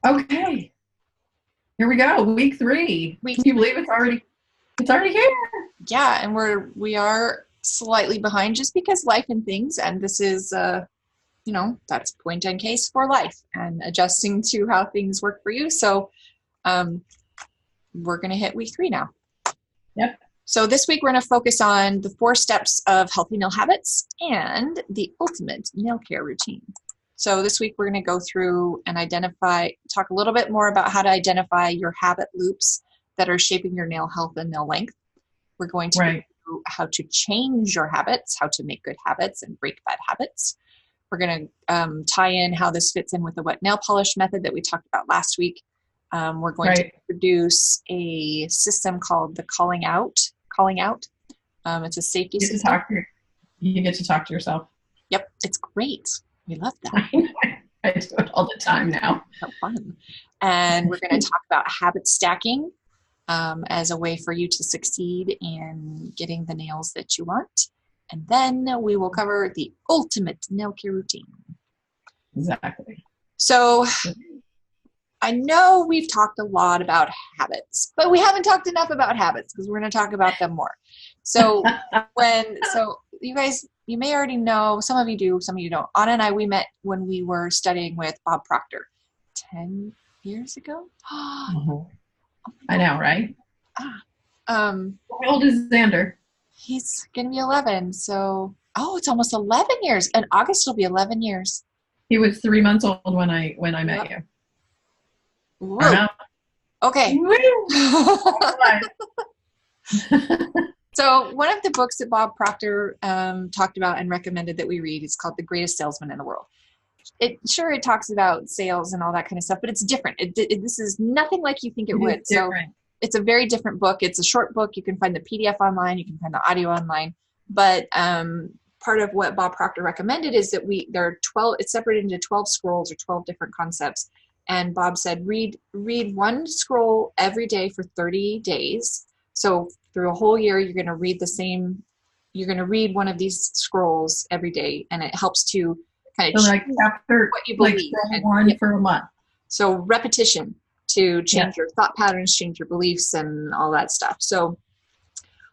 Okay, here we go. Week 3. Week Can you believe it's already here? Yeah, and we are slightly behind just because life and things, and this is that's point and case for life and adjusting to how things work for you. So um, we're going to hit week 3 now. Yep. So this week we're going to focus on the 4 steps of healthy nail habits and the ultimate nail care routine. So this week we're going to go through and talk a little bit more about how to identify your habit loops that are shaping your nail health and nail length. We're going to go through how to change your habits, how to make good habits and break bad habits. We're going to tie in how this fits in with the wet nail polish method that we talked about last week. We're going to introduce a system called the calling out. It's a safety system. You get to talk to yourself. Yep, it's great. We love that. I do it all the time now. So fun. And we're going to talk about habit stacking as a way for you to succeed in getting the nails that you want. And then we will cover the ultimate nail care routine. Exactly. So I know we've talked a lot about habits, but we haven't talked enough about habits because we're going to talk about them more. So you guys, you may already know, some of you do, some of you don't. Anna and I, we met when we were studying with Bob Proctor 10 years ago. I know, right? How old is Xander? He's going to be 11. So, it's almost 11 years. In August, it'll be 11 years. He was 3 months old when I met you. Woo. Okay. So one of the books that Bob Proctor talked about and recommended that we read is called The Greatest Salesman in the World. It talks about sales and all that kind of stuff, but it's different. This is nothing like you think it would. So it's a very different book. It's a short book. You can find the PDF online. You can find the audio online. But part of what Bob Proctor recommended is that there are 12. It's separated into 12 scrolls or 12 different concepts. And Bob said, read one scroll every day for 30 days. So through a whole year, you're going to read one of these scrolls every day, and it helps to kind of change what you believe. Like one for a month. So repetition to change your thought patterns, change your beliefs, and all that stuff. So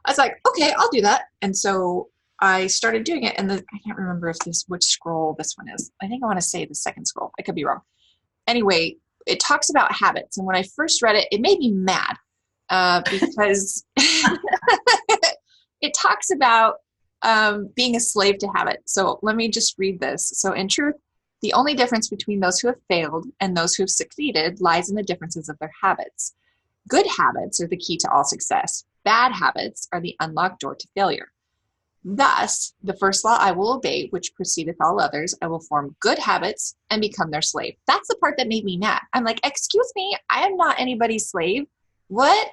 I was like, okay, I'll do that. And so I started doing it, and I can't remember which scroll this one is. I think I want to say the second scroll. I could be wrong. Anyway, it talks about habits. And when I first read it, it made me mad because it talks about being a slave to habit. So let me just read this. So in truth, the only difference between those who have failed and those who have succeeded lies in the differences of their habits. Good habits are the key to all success. Bad habits are the unlocked door to failure. Thus, the first law I will obey, which precedeth all others, I will form good habits and become their slave. That's the part that made me mad. I'm like, excuse me, I am not anybody's slave. What?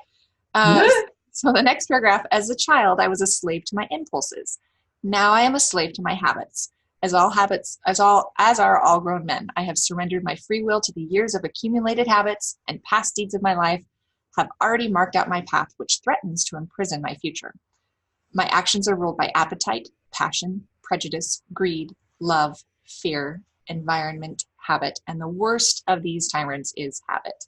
So the next paragraph, as a child, I was a slave to my impulses. Now I am a slave to my habits. As are all grown men, I have surrendered my free will to the years of accumulated habits, and past deeds of my life have already marked out my path, which threatens to imprison my future. My actions are ruled by appetite, passion, prejudice, greed, love, fear, environment, habit, and the worst of these tyrants is habit.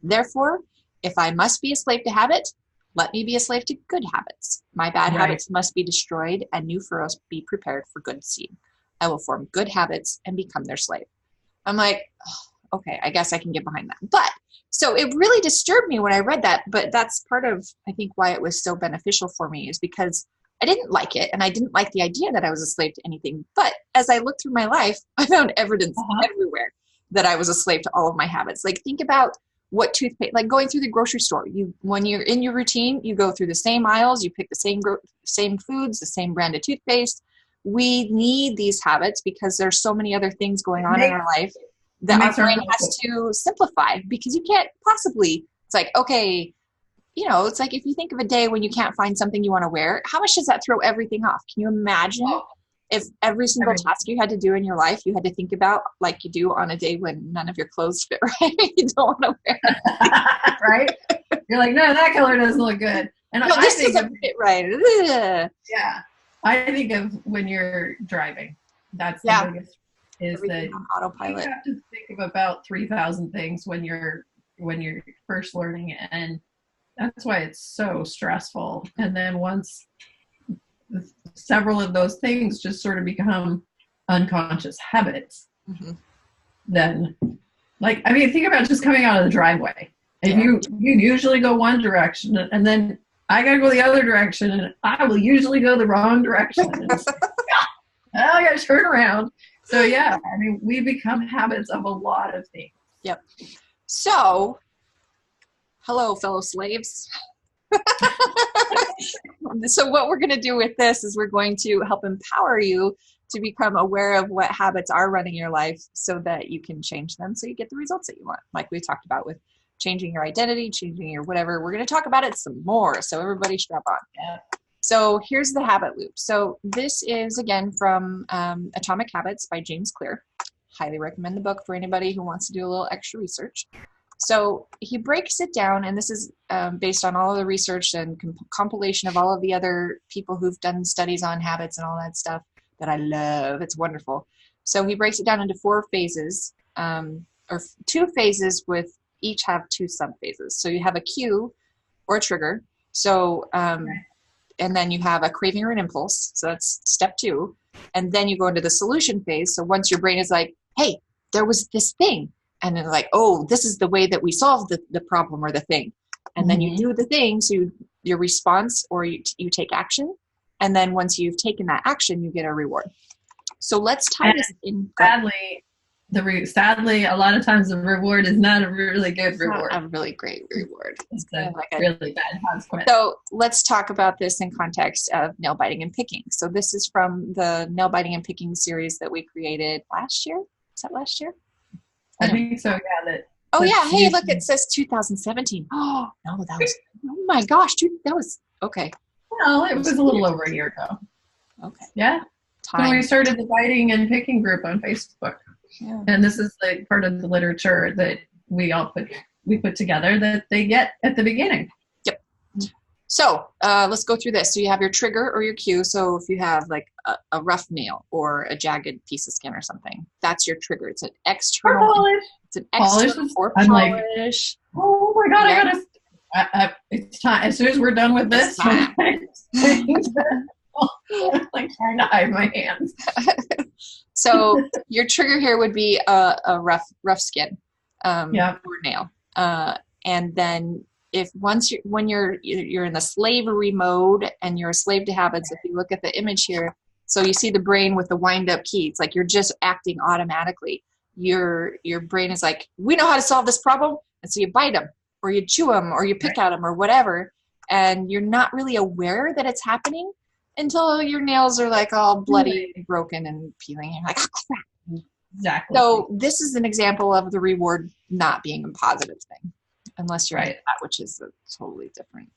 Therefore, if I must be a slave to habit, let me be a slave to good habits. My bad habits must be destroyed, and new furrows be prepared for good seed. I will form good habits and become their slave. I'm like, okay, I guess I can get behind that. But so it really disturbed me when I read that, but that's part of, I think, why it was so beneficial for me, is because I didn't like it, and I didn't like the idea that I was a slave to anything. But as I looked through my life, I found evidence everywhere that I was a slave to all of my habits. Like, think about what toothpaste, like going through the grocery store. When you're in your routine, you go through the same aisles, you pick the same foods, the same brand of toothpaste. We need these habits because there's so many other things going on in our life that our brain has to simplify, because you can't possibly, it's like, okay, it's like if you think of a day when you can't find something you want to wear, how much does that throw everything off? Can you imagine if every single task you had to do in your life, you had to think about like you do on a day when none of your clothes fit right? You don't want to wear it. Right? You're like, no, that color doesn't look good. And no, this doesn't fit right. Ugh. Yeah. I think of when you're driving. That's the biggest, is that on autopilot. you have to think of about 3,000 things when you're first learning, and that's why it's so stressful. And then once several of those things just sort of become unconscious habits, then, like, I mean, think about just coming out of the driveway. If you usually go one direction, and then I gotta go the other direction, and I will usually go the wrong direction. I gotta turn around. So yeah, I mean, we become habits of a lot of things. Yep. So, hello, fellow slaves. So what we're going to do with this is we're going to help empower you to become aware of what habits are running your life so that you can change them so you get the results that you want. Like we talked about with changing your identity, changing your whatever. We're going to talk about it some more. So everybody strap on. Yeah. So here's the habit loop. So this is, again, from Atomic Habits by James Clear. Highly recommend the book for anybody who wants to do a little extra research. So he breaks it down, and this is based on all of the research and compilation of all of the other people who've done studies on habits and all that stuff that I love. It's wonderful. So he breaks it down into 4 phases, or 2 phases with each have 2 sub-phases. So you have a cue or a trigger. So, and then you have a craving or an impulse. So that's step 2. And then you go into the solution phase. So once your brain is like, hey, there was this thing. And then like, oh, this is the way that we solve the problem or the thing. And then you do the thing. So your response, or you take action. And then once you've taken that action, you get a reward. So let's tie this in. Sadly, a lot of times the reward is not a really good reward. Not a really great reward. It's a really bad consequence. So let's talk about this in context of nail biting and picking. So this is from the nail biting and picking series that we created last year. Is that last year? I think so, yeah. Hey, look, it says 2017. Oh, no, that was, oh my gosh, dude, that was, okay. Well, it was a little over a year ago. Okay. Yeah. So we started the biting and picking group on Facebook. Yeah. And this is like part of the literature that we put together that they get at the beginning. Yep. So let's go through this. So you have your trigger or your cue. So if you have like a rough nail or a jagged piece of skin or something, that's your trigger. It's an external. Polish. It's an external or polish. Like, oh my God, yeah. I gotta. It's time. As soon as we're done with this, I'm like trying to hide my hands. So your trigger here would be a rough skin or nail, and then when you're in the slavery mode and you're a slave to habits, if you look at the image here, so you see the brain with the wind up key. It's like you're just acting automatically. Your brain is like, we know how to solve this problem, and so you bite them or you chew them or you pick at them or whatever, and you're not really aware that it's happening until your nails are like all bloody and broken and peeling. You're like, oh crap. Exactly. So this is an example of the reward not being a positive thing, unless you're right, which is a totally different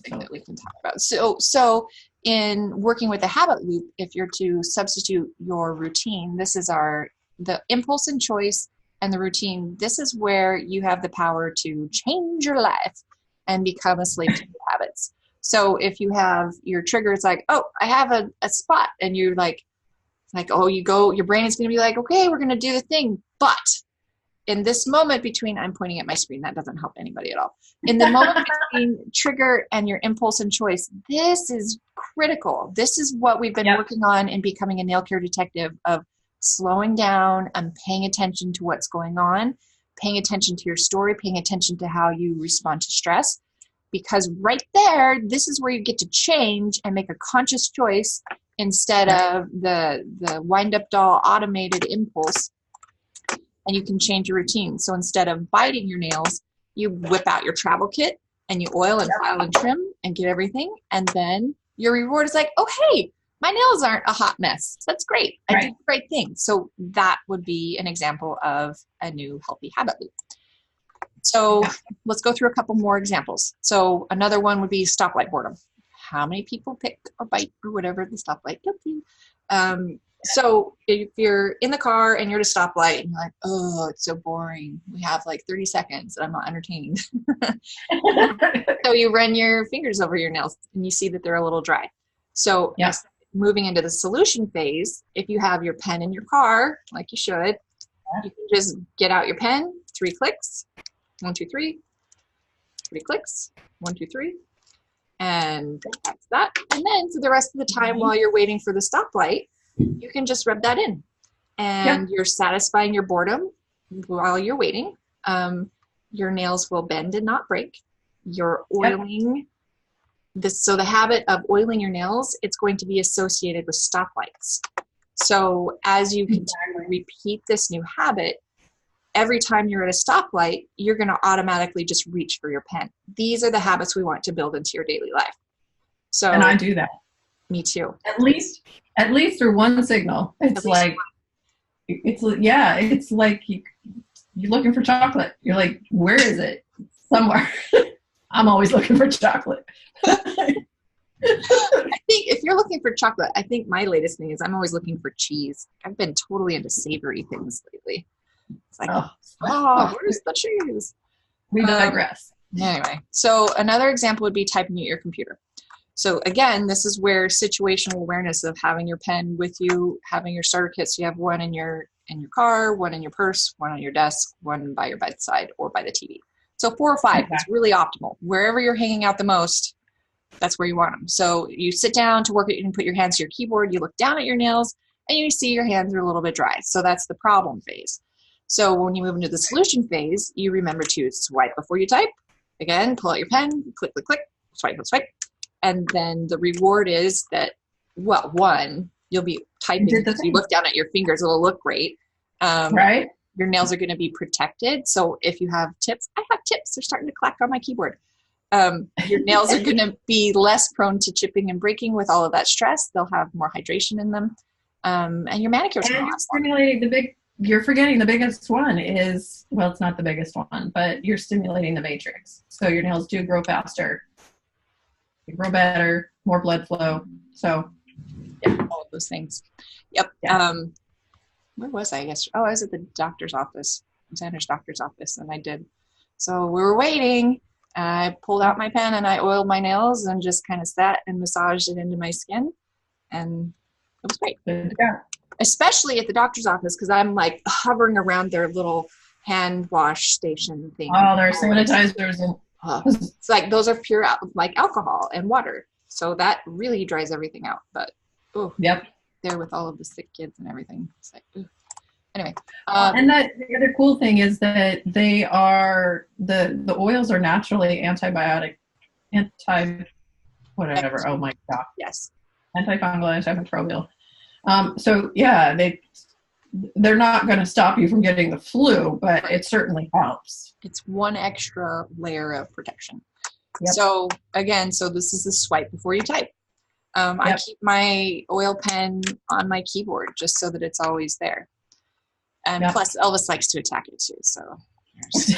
thing that we can talk about. So in working with the habit loop, if you're to substitute your routine, this is the impulse and choice and the routine. This is where you have the power to change your life and become a slave to your habits. So if you have your trigger, it's like, oh, I have a spot, and you're like, oh, your brain is going to be like, okay, we're going to do the thing. But in this moment between, I'm pointing at my screen, that doesn't help anybody at all. In the moment between trigger and your impulse and choice, this is critical. This is what we've been working on in becoming a nail care detective, of slowing down and paying attention to what's going on, paying attention to your story, paying attention to how you respond to stress. Because right there, this is where you get to change and make a conscious choice instead of the wind-up doll automated impulse. And you can change your routine. So instead of biting your nails, you whip out your travel kit and you oil and file and trim and get everything. And then your reward is like, oh, hey, my nails aren't a hot mess. That's great. I did the right thing. So that would be an example of a new healthy habit loop. So let's go through a couple more examples. So another one would be stoplight boredom. How many people pick or bite or whatever the stoplight? So if you're in the car and you're at a stoplight and you're like, oh, it's so boring. We have like 30 seconds and I'm not entertained. So you run your fingers over your nails and you see that they're a little dry. So moving into the solution phase, if you have your pen in your car, like you should, You can just get out your pen, 3 clicks, 1, 2, 3, 3 clicks, 1, 2, 3, and that's that. And then for the rest of the time while you're waiting for the stoplight, you can just rub that in, and you're satisfying your boredom while you're waiting. Your nails will bend and not break. You're oiling this. So the habit of oiling your nails, it's going to be associated with stoplights. So as you continue to repeat this new habit, every time you're at a stoplight, you're going to automatically just reach for your pen. These are the habits we want to build into your daily life. So, and I do that. Me too. At least through one signal. It's like, it's like you're looking for chocolate. You're like, where is it? Somewhere. I'm always looking for chocolate. I think if you're looking for chocolate, I think my latest thing is I'm always looking for cheese. I've been totally into savory things lately. It's like, where's the cheese? We digress. Anyway, so another example would be typing at your computer. So again, this is where situational awareness of having your pen with you, having your starter kit. So you have one in your car, one in your purse, one on your desk, one by your bedside or by the TV. So 4 or 5 is really optimal. Wherever you're hanging out the most, that's where you want them. So you sit down to work, you can put your hands to your keyboard, you look down at your nails, and you see your hands are a little bit dry. So that's the problem phase. So when you move into the solution phase, you remember to swipe before you type. Again, pull out your pen, click, click, click, swipe, swipe. And then the reward is that, well, one, you'll be typing because you look down at your fingers, it'll look great. Right? Your nails are going to be protected. So if you have tips, I have tips. They're starting to clack on my keyboard. Your nails are going to be less prone to chipping and breaking with all of that stress. They'll have more hydration in them. And your manicure is going to last longer. You're forgetting the biggest one is, well, it's not the biggest one, but you're stimulating the matrix. So your nails do grow faster. They grow better, more blood flow. So yeah, all of those things. Yep. Yeah. Where was I yesterday? Oh, I was at the doctor's office, Xander's doctor's office, and I did. So we were waiting, and I pulled out my pen and I oiled my nails and just kind of sat and massaged it into my skin, and it was great. Yeah. Especially at the doctor's office, because I'm like hovering around their little hand wash station thing. Oh, their sanitizers and it's like those are pure like alcohol and water, so that really dries everything out. But there with all of the sick kids and everything, it's like anyway. And the other cool thing is that they are the oils are naturally whatever. Oh my god. Yes. Antifungal, antimicrobial. So yeah, they're not going to stop you from getting the flu, but it certainly helps. It's one extra layer of protection. Yep. So again, this is the swipe before you type. I keep my oil pen on my keyboard just so that it's always there. And plus Elvis likes to attack it too. So there's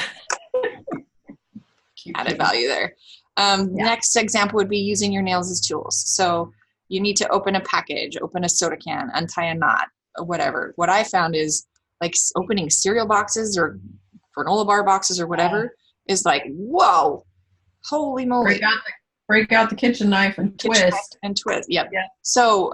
added value there. Next example would be using your nails as tools. So you need to open a package, open a soda can, untie a knot, or whatever. What I found is like opening cereal boxes or granola bar boxes or whatever is like, whoa, holy moly. Break out the kitchen knife and twist. Yep. Yeah. So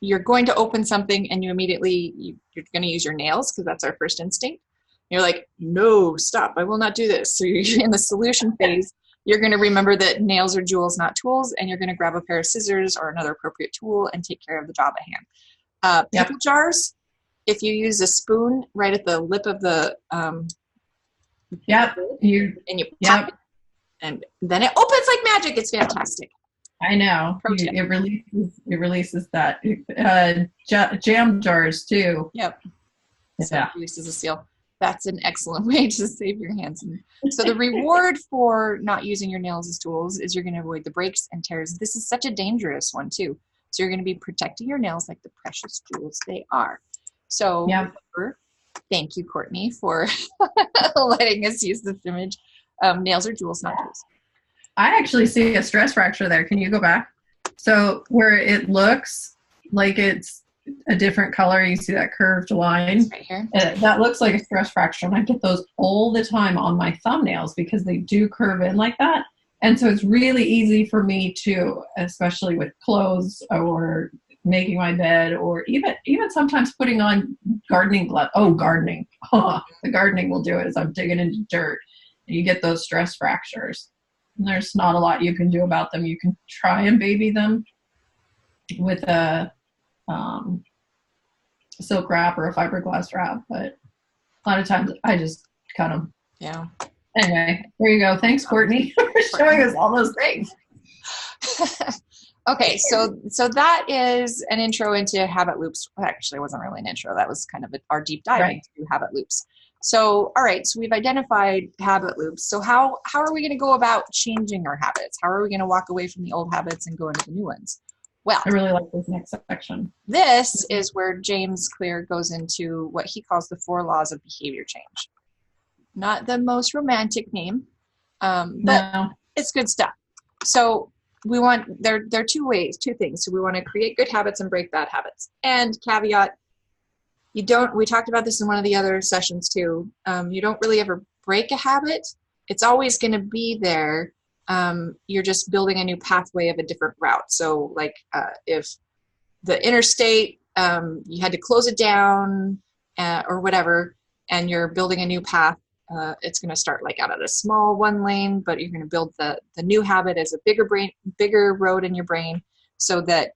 you're going to open something and you're going to use your nails because that's our first instinct. You're like, no, stop. I will not do this. So you're in the solution phase. You're going to remember that nails are jewels, not tools, and you're going to grab a pair of scissors or another appropriate tool and take care of the job at hand. Pickle jars, if you use a spoon right at the lip of the you pop it, and then it opens like magic. It's fantastic. I know. It releases that. Jam jars too. Yep. So it releases a seal. That's an excellent way to save your hands. So the reward for not using your nails as tools is you're going to avoid the breaks and tears. This is such a dangerous one too. So you're going to be protecting your nails like the precious jewels they are. So remember, thank you, Courtney, for letting us use this image. Nails are jewels, not tools. I actually see a stress fracture there. Can you go back? So where it looks like it's a different color, you see that curved line right here. That looks like a stress fracture, and I get those all the time on my thumbnails because they do curve in like that. And so it's really easy for me to, especially with clothes or making my bed, or even sometimes putting on gardening gloves. Oh, gardening. Oh, the gardening will do it as I'm digging into dirt. And you get those stress fractures. And there's not a lot you can do about them. You can try and baby them with a silk wrap or a fiberglass wrap, but a lot of times I just cut them. Yeah. Anyway, there you go. Thanks, Courtney, for showing us all those things. Okay, so that is an intro into habit loops. Well, actually, it wasn't really an intro. That was kind of our deep dive into habit loops. So, all right, so we've identified habit loops. So how are we going to go about changing our habits? How are we going to walk away from the old habits and go into the new ones? Well, I really like this next section. This is where James Clear goes into what he calls the 4 laws of behavior change. Not the most romantic name, but it's good stuff. So we want, there are two things. So we want to create good habits and break bad habits. And caveat, we talked about this in one of the other sessions too. You don't really ever break a habit. It's always going to be there. You're just building a new pathway of a different route. So like if the interstate, you had to close it down or whatever, and you're building a new path, it's going to start like out at a small 1 lane, but you're going to build the new habit as a bigger road in your brain, so that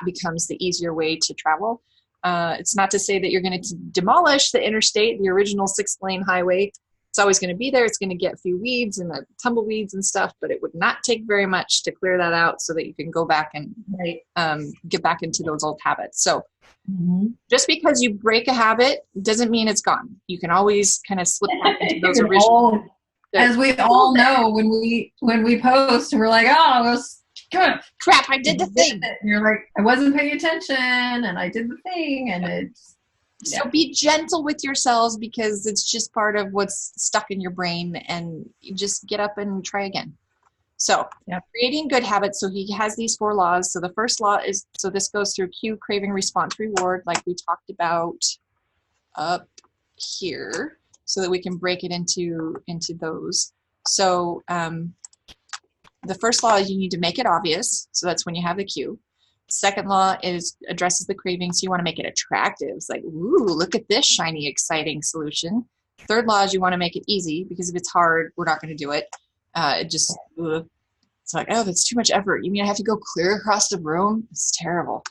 becomes the easier way to travel. It's not to say that you're going to demolish the interstate, the original 6-lane highway. It's always going to be there. It's going to get a few weeds and the tumbleweeds and stuff, but it would not take very much to clear that out so that you can go back and get back into those old habits. So just because you break a habit doesn't mean it's gone. You can always kind of slip back into those original. As we all know, when we post, we're like, oh, it was good. Crap, I did the thing. And you're like, I wasn't paying attention and I did the thing, and it's. So be gentle with yourselves, because it's just part of what's stuck in your brain, and you just get up and try again. So creating good habits. So he has these 4 laws. So the first law is, so this goes through cue, craving, response, reward, like we talked about up here, so that we can break it into those. So the first law is you need to make it obvious. So that's when you have the cue. Second law is addresses the craving, so you want to make it attractive. It's like, ooh, look at this shiny, exciting solution. Third law is you want to make it easy, because if it's hard, we're not going to do it. It's like, oh, that's too much effort. You mean I have to go clear across the room? It's terrible.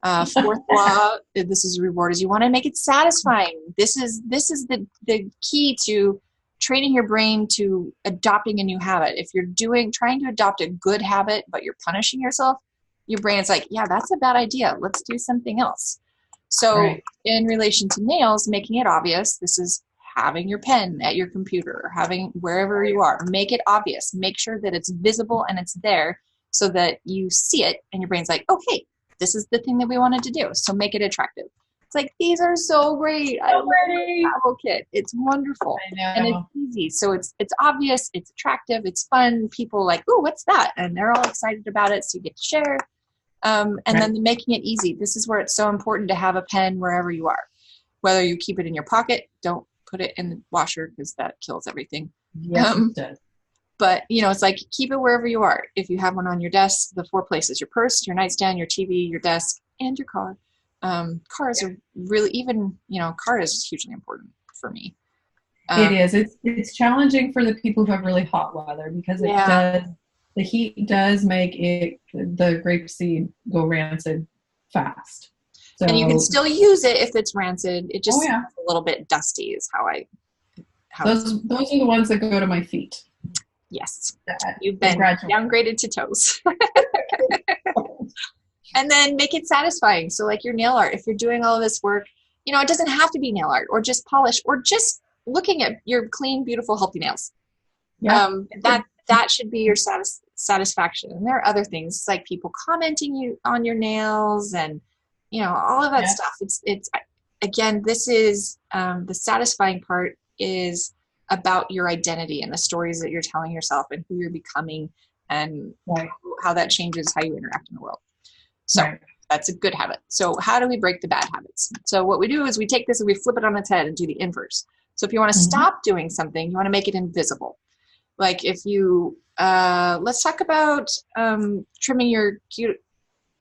Fourth law, this is a reward, is you want to make it satisfying. This is the key to training your brain to adopting a new habit. If you're trying to adopt a good habit, but you're punishing yourself, your brain's like, yeah, that's a bad idea. Let's do something else. So in relation to nails, making it obvious, this is having your pen at your computer, having wherever you are, make it obvious. Make sure that it's visible and it's there, so that you see it and your brain's like, okay, this is the thing that we wanted to do. So make it attractive. It's like, these are so great. I love the travel kit. It's wonderful. And it's easy. So it's obvious, it's attractive, it's fun. People like, ooh, what's that? And they're all excited about it. So you get to share. And then making it easy. This is where it's so important to have a pen wherever you are. Whether you keep it in your pocket, don't put it in the washer, because that kills everything. Yes, it does. But, it's like, keep it wherever you are. If you have one on your desk, the 4 places: your purse, your nightstand, your TV, your desk, and your car. Cars are really, even, car is hugely important for me. It is. It's challenging for the people who have really hot weather, because the heat does make the grapeseed go rancid fast. So, and you can still use it if it's rancid. It just a little bit dusty is those are the ones that go to my feet. Yes. You've been downgraded to toes. And then make it satisfying. So like your nail art, if you're doing all of this work, it doesn't have to be nail art or just polish or just looking at your clean, beautiful, healthy nails. That should be your satisfaction. And there are other things. It's like people commenting on your nails and, all of that stuff. It's again, this is the satisfying part is about your identity and the stories that you're telling yourself and who you're becoming, and how that changes how you interact in the world. So that's a good habit. So how do we break the bad habits? So what we do is we take this and we flip it on its head and do the inverse. So if you want to stop doing something, you want to make it invisible. Like if you, let's talk about trimming your cute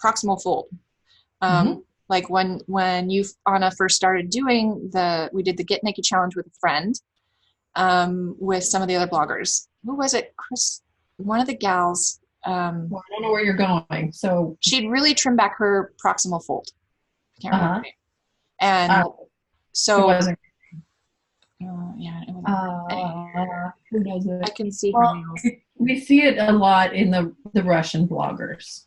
proximal fold. Um, like when you, Anna, first started doing we did the Get Naked Challenge with a friend, with some of the other bloggers. Who was it? Chris, one of the gals. Well, I don't know where you're going. So she'd really trimmed back her proximal fold. I can't remember her name. And so, it wasn't. yeah, it was, who does it? I can see her nails. We see it a lot in the Russian bloggers.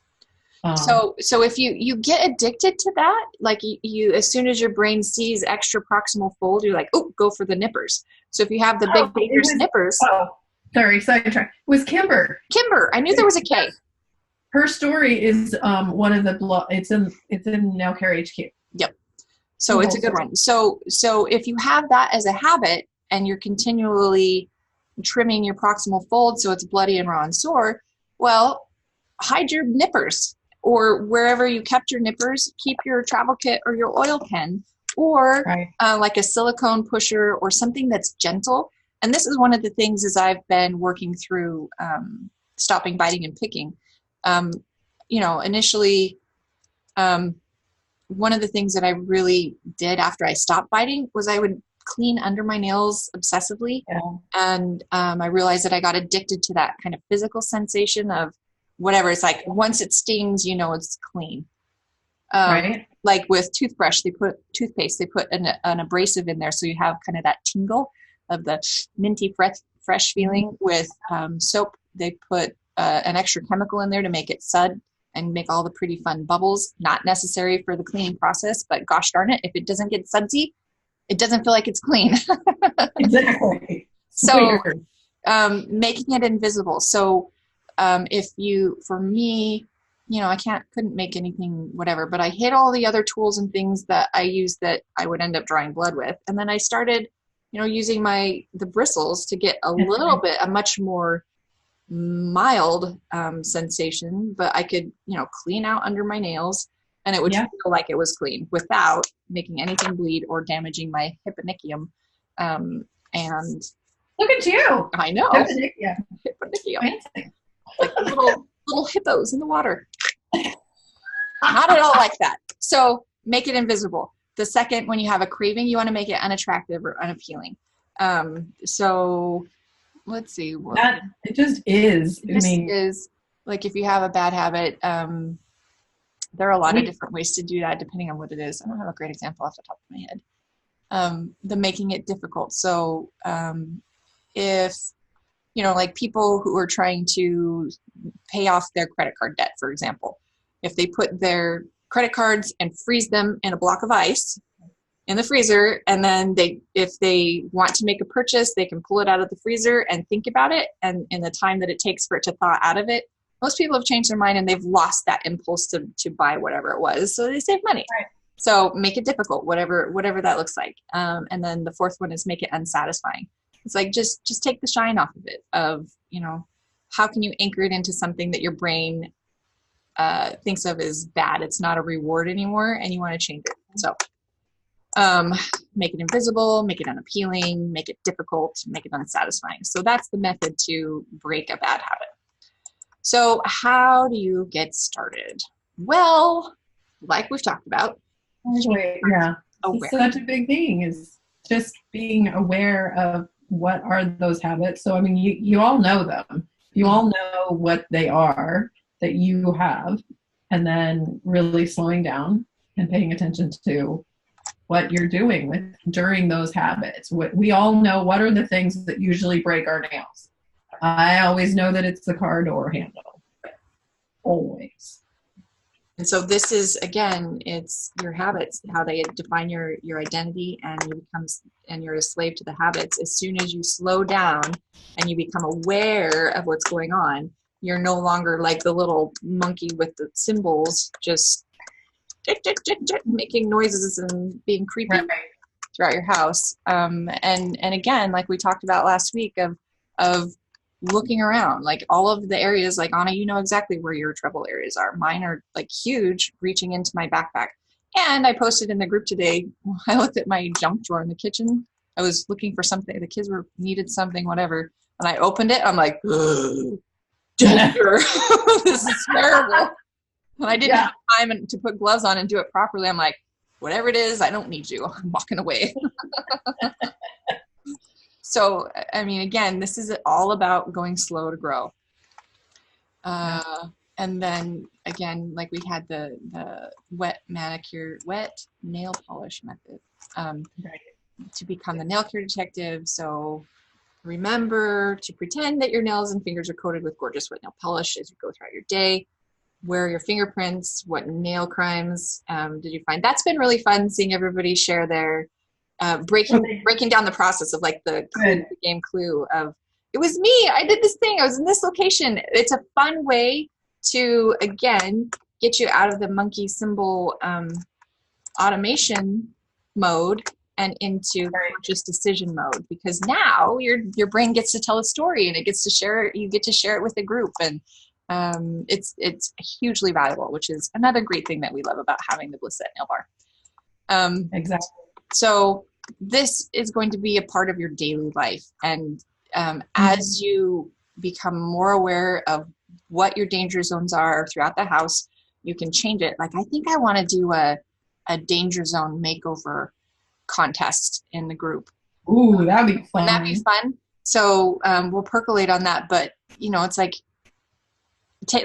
So if you get addicted to that, like you as soon as your brain sees extra proximal fold, you're like, oh, go for the nippers. So if you have the big dangerous nippers. Oh, sorry, sidetrack. It was Kimber. I knew there was a K. Her story is one of the it's in Nail Care HQ. Yep. So it's a good one. So if you have that as a habit and you're continually trimming your proximal fold so it's bloody and raw and sore, well, hide your nippers, or wherever you kept your nippers, keep your travel kit or your oil pen, or like a silicone pusher or something that's gentle. And this is one of the things as I've been working through stopping biting and picking. Initially, one of the things that I really did after I stopped biting was I would clean under my nails obsessively. Yeah. And I realized that I got addicted to that kind of physical sensation of whatever. It's like once it stings, it's clean. Right. Like with toothpaste, they put an abrasive in there. So you have kind of that tingle of the minty fresh feeling. With soap, they put an extra chemical in there to make it sud and make all the pretty fun bubbles. Not necessary for the cleaning process, but gosh darn it, if it doesn't get sudsy, it doesn't feel like it's clean. Exactly. So making it invisible. So for me, I couldn't make anything, whatever, but I hid all the other tools and things that I used that I would end up drawing blood with. And then I started, using the bristles to get a much more mild sensation, but I could, clean out under my nails and it would feel like it was clean without making anything bleed or damaging my hyponychium. And look at you. I know. Hyponychium. Like little hippos in the water. Not at all like that. So make it invisible. The second, when you have a craving, you want to make it unattractive or unappealing. So let's see. It just is. Is like if you have a bad habit, there are a lot of different ways to do that depending on what it is. I don't have a great example off the top of my head. The making it difficult. So if like people who are trying to pay off their credit card debt, for example, if they put their credit cards and freeze them in a block of ice in the freezer, and then if they want to make a purchase, they can pull it out of the freezer and think about it. And in the time that it takes for it to thaw out of it, most people have changed their mind and they've lost that impulse to buy whatever it was. So they save money. Right. So make it difficult, whatever that looks like. And then the fourth one is make it unsatisfying. It's like, just take the shine off of it, of, how can you anchor it into something that your brain thinks of as bad? It's not a reward anymore and you want to change it. So make it invisible, make it unappealing, make it difficult, make it unsatisfying. So that's the method to break a bad habit. So how do you get started? Well, like we've talked about. Yeah. It's such a big thing, is just being aware of what are those habits. So, you all know them. You all know what they are that you have, and then really slowing down and paying attention to what you're doing during those habits. We all know what are the things that usually break our nails. I always know that it's the car door handle. Always. And so this is, again, it's your habits, how they define your identity, and you're a slave to the habits. As soon as you slow down and you become aware of what's going on, you're no longer like the little monkey with the cymbals, just making noises and being creepy throughout your house. And again, like we talked about last week, of looking around, like all of the areas, like Anna, exactly where your trouble areas are. Mine are like huge, reaching into my backpack. And I posted in the group today, I looked at my junk drawer in the kitchen. I was looking for something. The kids needed something, whatever. And I opened it. I'm like, this is terrible. When I didn't have time to put gloves on and do it properly, I'm like, whatever it is, I don't need you. I'm walking away. So, I mean, again, this is all about going slow to grow. And then again, like we had the wet nail polish method to become the nail care detective. So remember to pretend that your nails and fingers are coated with gorgeous wet nail polish as you go throughout your day. Where are your fingerprints? What nail crimes did you find? That's been really fun seeing everybody share their breaking down the process of like the game clue of, it was me, I did this thing, I was in this location. It's a fun way to, again, get you out of the monkey symbol automation mode and into conscious decision mode, because now your brain gets to tell a story and it gets to share it. You get to share it with a group, and it's hugely valuable, which is another great thing that we love about having the Bliss Nail Bar. Exactly. So this is going to be a part of your daily life, and as you become more aware of what your danger zones are throughout the house, you can change it. Like, I think I want to do a danger zone makeover contest in the group. Ooh, that'd be fun. Wouldn't that be fun? So we'll percolate on that. But, it's like,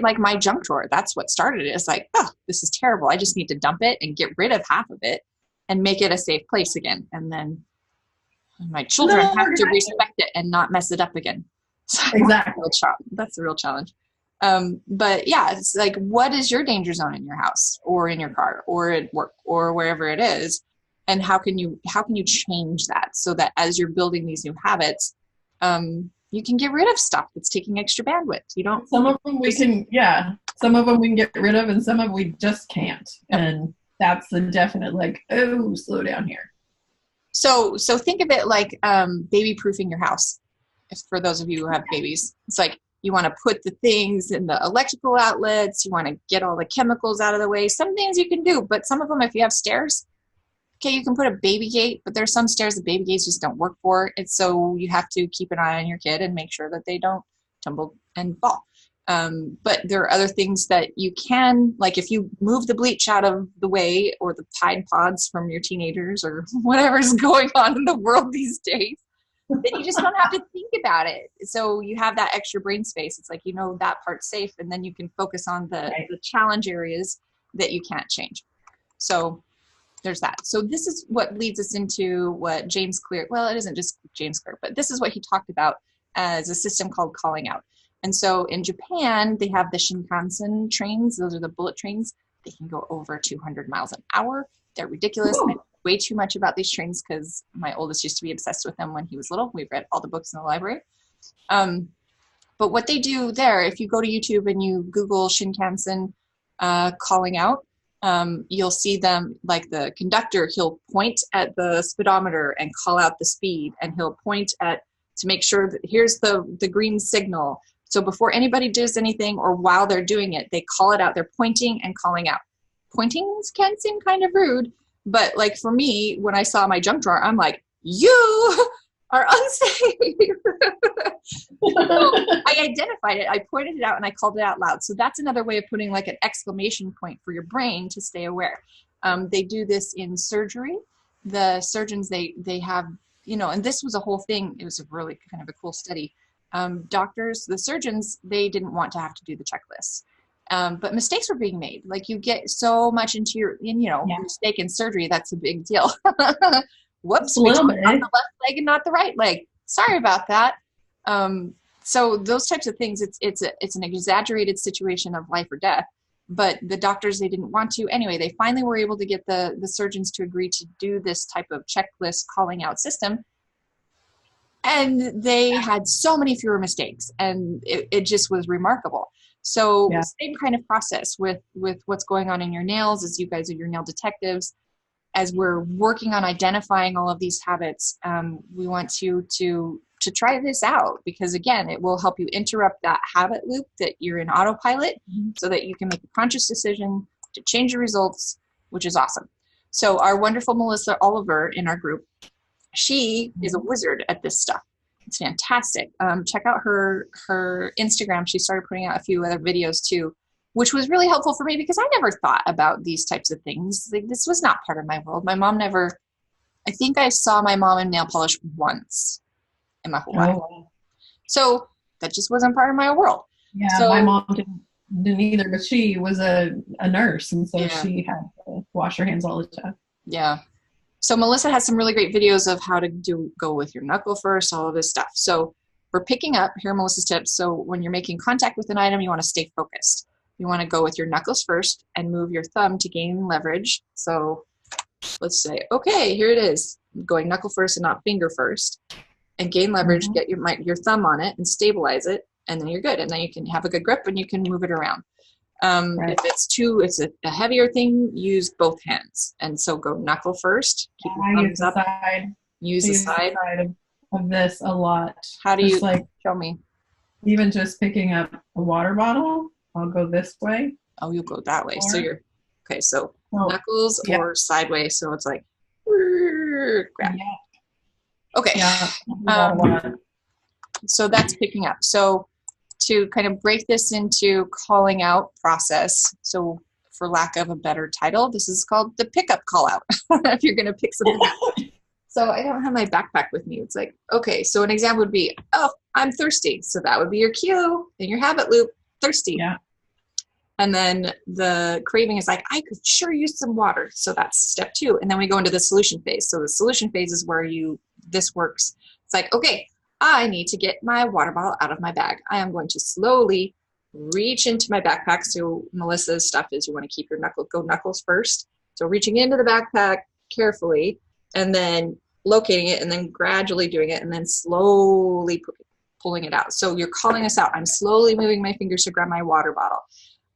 like my junk drawer. That's what started it. It's like, oh, this is terrible. I just need to dump it and get rid of half of it and make it a safe place again. And then my children have to respect it and not mess it up again. So exactly. That's the real challenge. But yeah, it's like, what is your danger zone in your house or in your car or at work or wherever it is? And how can you change that so that as you're building these new habits, you can get rid of stuff that's taking extra bandwidth. Some of them we can get rid of, and some of them we just can't. Yep. And that's the definite, like, oh, slow down here. So think of it like baby proofing your house. If for those of you who have babies, it's like you want to put the things in the electrical outlets. You want to get all the chemicals out of the way. Some things you can do, but some of them, if you have stairs, okay, you can put a baby gate, but there's some stairs that baby gates just don't work for. And so you have to keep an eye on your kid and make sure that they don't tumble and fall. But there are other things that you can, like if you move the bleach out of the way or the Tide Pods from your teenagers or whatever's going on in the world these days, then you just don't have to think about it. So you have that extra brain space. It's like, that part's safe, and then you can focus on the challenge areas that you can't change. So there's that. So this is what leads us into what James Clear, well, it isn't just James Clear, but this is what he talked about as a system called calling out. And so in Japan, they have the Shinkansen trains. Those are the bullet trains. They can go over 200 miles an hour. They're ridiculous. I know way too much about these trains because my oldest used to be obsessed with them when he was little. We've read all the books in the library. But what they do there, if you go to YouTube and you Google Shinkansen calling out, you'll see them, like the conductor, he'll point at the speedometer and call out the speed, and he'll point to make sure that here's the green signal. So before anybody does anything or while they're doing it, they call it out. They're pointing and calling out. Pointing can seem kind of rude, but like for me, when I saw my junk drawer, I'm like, you are unsafe. I identified it, I pointed it out, and I called it out loud. So that's another way of putting like an exclamation point for your brain to stay aware. They do this in surgery. The surgeons, they have, and this was a whole thing. It was a really kind of a cool study. Doctors, the surgeons, they didn't want to have to do the checklist. But mistakes were being made. Like you get so much into your, mistake in surgery, that's a big deal. Whoops, we put on the left leg and not the right leg. Sorry about that. So those types of things, it's an exaggerated situation of life or death. But the doctors, they didn't want to. Anyway, they finally were able to get the surgeons to agree to do this type of checklist calling out system. And they had so many fewer mistakes, and it just was remarkable. So same kind of process with what's going on in your nails, as you guys are your nail detectives. As we're working on identifying all of these habits, we want to try this out, because again, it will help you interrupt that habit loop that you're in autopilot, so that you can make a conscious decision to change your results, which is awesome. So our wonderful Melissa Oliver in our group, she is a wizard at this stuff. It's fantastic. Check out her Instagram. She started putting out a few other videos too. which was really helpful for me because I never thought about these types of things. Like, this was not part of my world. My mom never, I think I saw my mom in nail polish once in my whole life. Wow. So that just wasn't part of my world. Yeah, So, my mom didn't either, but she was a nurse, and so Yeah. she had to wash her hands all the time. yeah. So Melissa has some really great videos of how to go with your knuckle first, all of this stuff. So for picking up, here are Melissa's tips. So when you're making contact with an item, you want to stay focused. You want to go with your knuckles first and move your thumb to gain leverage. So let's say, okay, here it is. Going knuckle first and not finger first. And gain leverage, get your thumb on it and stabilize it, and then you're good. And then you can have a good grip and you can move it around. If it's a heavier thing, use both hands. And so go knuckle first. Keep your thumbs up. Use the side of this a lot. How do you show me? Even just picking up a water bottle, I'll go this way. Oh, you'll go that way. So you're okay. So Oh, knuckles yeah. or sideways. So it's like grab. Yeah. Okay. Yeah. So that's picking up. So to kind of break this into calling out process. So for lack of a better title, this is called the pickup call out. If you're going to pick something up. So I don't have my backpack with me. It's like, okay, so an example would be, oh, I'm thirsty. So that would be your cue in your habit loop, thirsty. Yeah. And then the craving is like, I could sure use some water. So that's step 2. And then we go into the solution phase. So the solution phase is where this works. It's like, okay, I need to get my water bottle out of my bag. I am going to slowly reach into my backpack. So Melissa's stuff is you want to keep your go knuckles first. So reaching into the backpack carefully and then locating it and then gradually doing it and then slowly pulling it out. So you're calling this out. I'm slowly moving my fingers to grab my water bottle.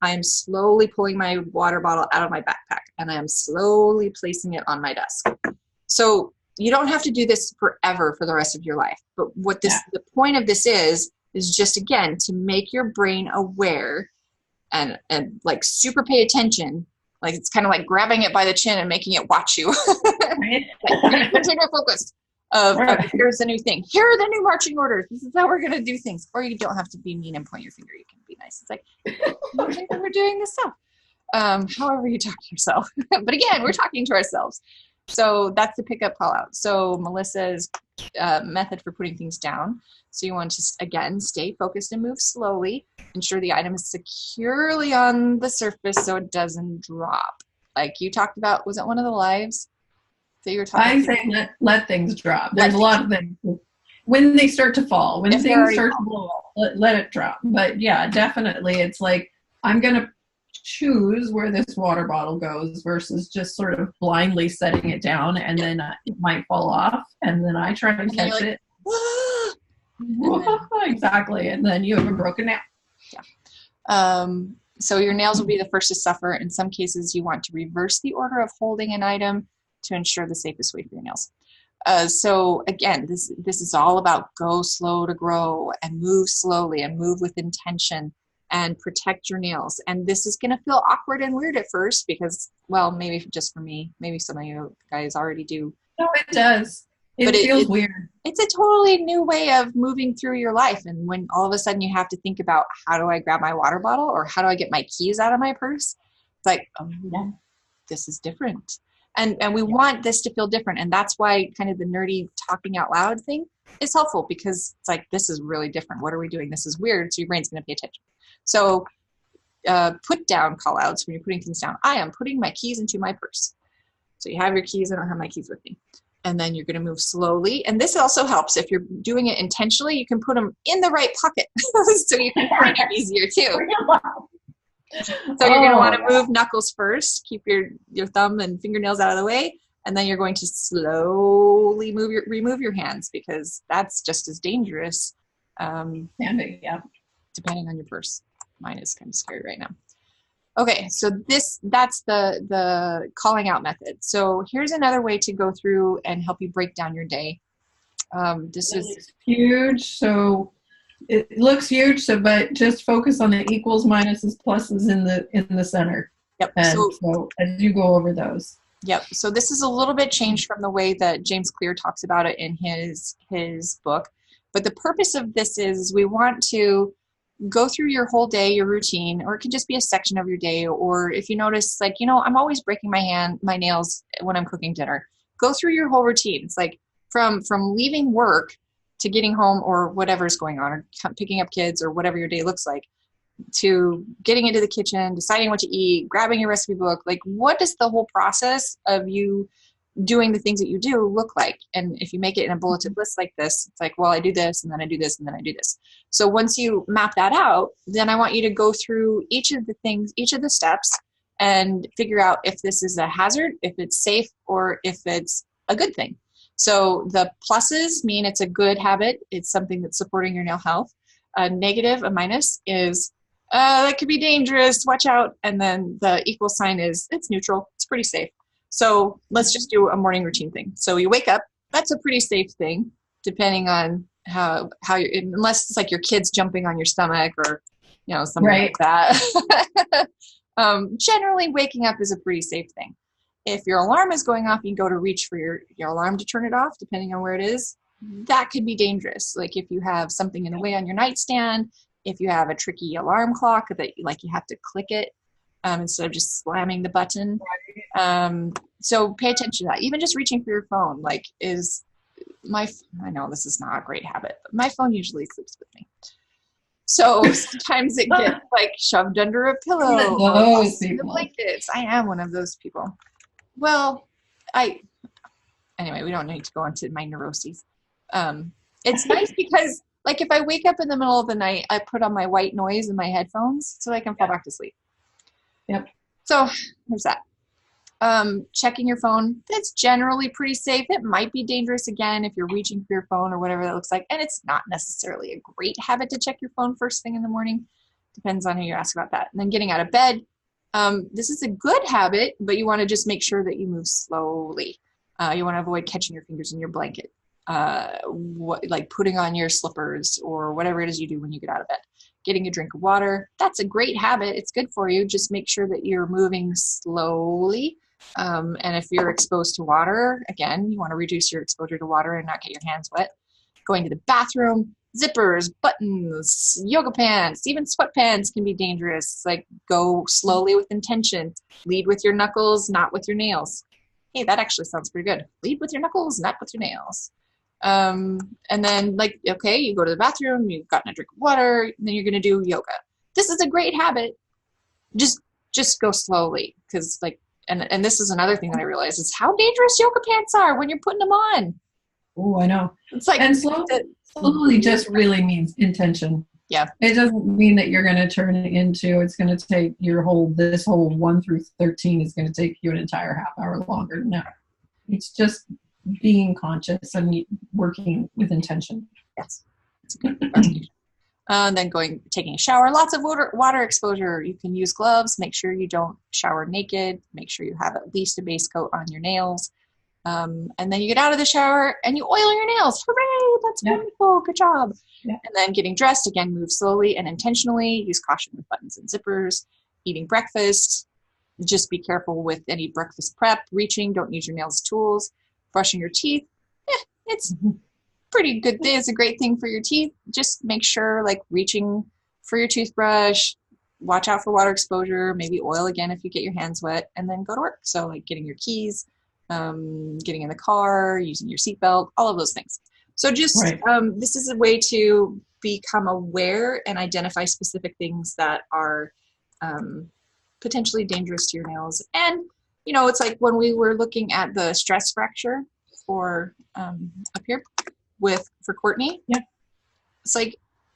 I am slowly pulling my water bottle out of my backpack and I am slowly placing it on my desk. So you don't have to do this forever for the rest of your life. But what the point of this is just, again, to make your brain aware and like super pay attention. Like it's kind of like grabbing it by the chin and making it watch you. Like, consider focus of here's the new thing. Here are the new marching orders. This is how we're going to do things. Or you don't have to be mean and point your finger. You can be nice. It's like, we're doing this stuff. However you talk to yourself. But again, we're talking to ourselves. So that's the pickup call out. So Melissa's method for putting things down. So you want to, again, stay focused and move slowly. Ensure the item is securely on the surface so it doesn't drop. Like you talked about, was it one of the lives that you were talking about? I'm saying let things drop. There's a lot of things. When they start to fall, when things start to blow up, let it drop. But yeah, definitely it's like, I'm going to choose where this water bottle goes versus just sort of blindly setting it down and then it might fall off and then I try and catch it. Exactly. And then you have a broken nail. Yeah. So your nails will be the first to suffer. In some cases, you want to reverse the order of holding an item to ensure the safest way for your nails. So again, this is all about go slow to grow and move slowly and move with intention and protect your nails. And this is going to feel awkward and weird at first because, well, maybe just for me, maybe some of you guys already do. No, it does. It feels weird. It's a totally new way of moving through your life. And when all of a sudden you have to think about how do I grab my water bottle or how do I get my keys out of my purse? It's like, oh, yeah, this is different. And we want this to feel different. And that's why kind of the nerdy talking out loud thing is helpful because it's like, this is really different. What are we doing? This is weird. So your brain's going to pay attention. So put down call outs when you're putting things down. I am putting my keys into my purse. So you have your keys. I don't have my keys with me. And then you're going to move slowly. And this also helps. If you're doing it intentionally, you can put them in the right pocket. So you can find it easier too. So you're going to want to move knuckles first. Keep your thumb and fingernails out of the way. And then you're going to slowly remove your hands because that's just as dangerous. Depending on your purse. Mine is kind of scary right now. Okay, so that's the calling out method. So here's another way to go through and help you break down your day. This is huge. So it looks huge. So, but just focus on the equals, minuses, pluses in the center. Yep. And so as you go over those. Yep. So this is a little bit changed from the way that James Clear talks about it in his book. But the purpose of this is we want to go through your whole day, your routine, or it can just be a section of your day. Or if you notice, like, I'm always breaking my nails when I'm cooking dinner. Go through your whole routine. It's like from leaving work to getting home or whatever's going on, or picking up kids or whatever your day looks like, to getting into the kitchen, deciding what to eat, grabbing your recipe book. Like, what does the whole process of you doing the things that you do look like? And if you make it in a bulleted list like this, it's like, well, I do this, and then I do this, and then I do this. So once you map that out, then I want you to go through each of the things, each of the steps, and figure out if this is a hazard, if it's safe, or if it's a good thing. So the pluses mean it's a good habit. It's something that's supporting your nail health. A negative, a minus, is that could be dangerous, watch out. And then the equal sign is it's neutral, it's pretty safe. So let's just do a morning routine thing. So you wake up, that's a pretty safe thing, depending on how you, unless it's like your kids jumping on your stomach or, something like that. Generally waking up is a pretty safe thing. If your alarm is going off, you go to reach for your alarm to turn it off, depending on where it is. That could be dangerous. Like if you have something in the way on your nightstand, if you have a tricky alarm clock that you have to click it instead of just slamming the button. So pay attention to that. Even just reaching for your phone, I know this is not a great habit, but my phone usually sleeps with me. So sometimes it gets shoved under a pillow or the blankets. I am one of those people. Well, anyway, we don't need to go into my neuroses. It's nice because if I wake up in the middle of the night, I put on my white noise in my headphones so I can fall back to sleep. Yep. So there's that. Checking your phone, that's generally pretty safe. It might be dangerous again if you're reaching for your phone or whatever that looks like. And it's not necessarily a great habit to check your phone first thing in the morning. Depends on who you ask about that. And then getting out of bed. This is a good habit, but you want to just make sure that you move slowly. You want to avoid catching your fingers in your blanket. Putting on your slippers or whatever it is you do when you get out of bed. Getting a drink of water. That's a great habit. It's good for you. Just make sure that you're moving slowly. And if you're exposed to water, again, you want to reduce your exposure to water and not get your hands wet. Going to the bathroom, zippers, buttons, yoga pants, even sweatpants can be dangerous. Go slowly with intention. Lead with your knuckles, not with your nails. Hey, that actually sounds pretty good. Lead with your knuckles, not with your nails. And then okay, you go to the bathroom, you've gotten a drink of water, then you're going to do yoga. This is a great habit. Just go slowly. Cause and this is another thing that I realized is how dangerous yoga pants are when you're putting them on. Oh, I know. It's and slowly just really means intention. Yeah. It doesn't mean that you're going to turn it into, it's going to take this whole 1 through 13 is going to take you an entire half hour longer. No, it's just being conscious and working with intention. Yes. That's a good then taking a shower, lots of water exposure. You can use gloves. Make sure you don't shower naked. Make sure you have at least a base coat on your nails. And then you get out of the shower and you oil your nails. Hooray! That's wonderful. Good job. Yeah. And then getting dressed, again, move slowly and intentionally. Use caution with buttons and zippers. Eating breakfast. Just be careful with any breakfast prep. Reaching, don't use your nails as tools. Brushing your teeth. It's pretty good thing. It's a great thing for your teeth. Just make sure reaching for your toothbrush, watch out for water exposure, maybe oil again if you get your hands wet, and then go to work. So getting your keys, getting in the car, using your seatbelt, all of those things. So just this is a way to become aware and identify specific things that are potentially dangerous to your nails. And it's when we were looking at the stress fracture for up here for Courtney. Yeah. It's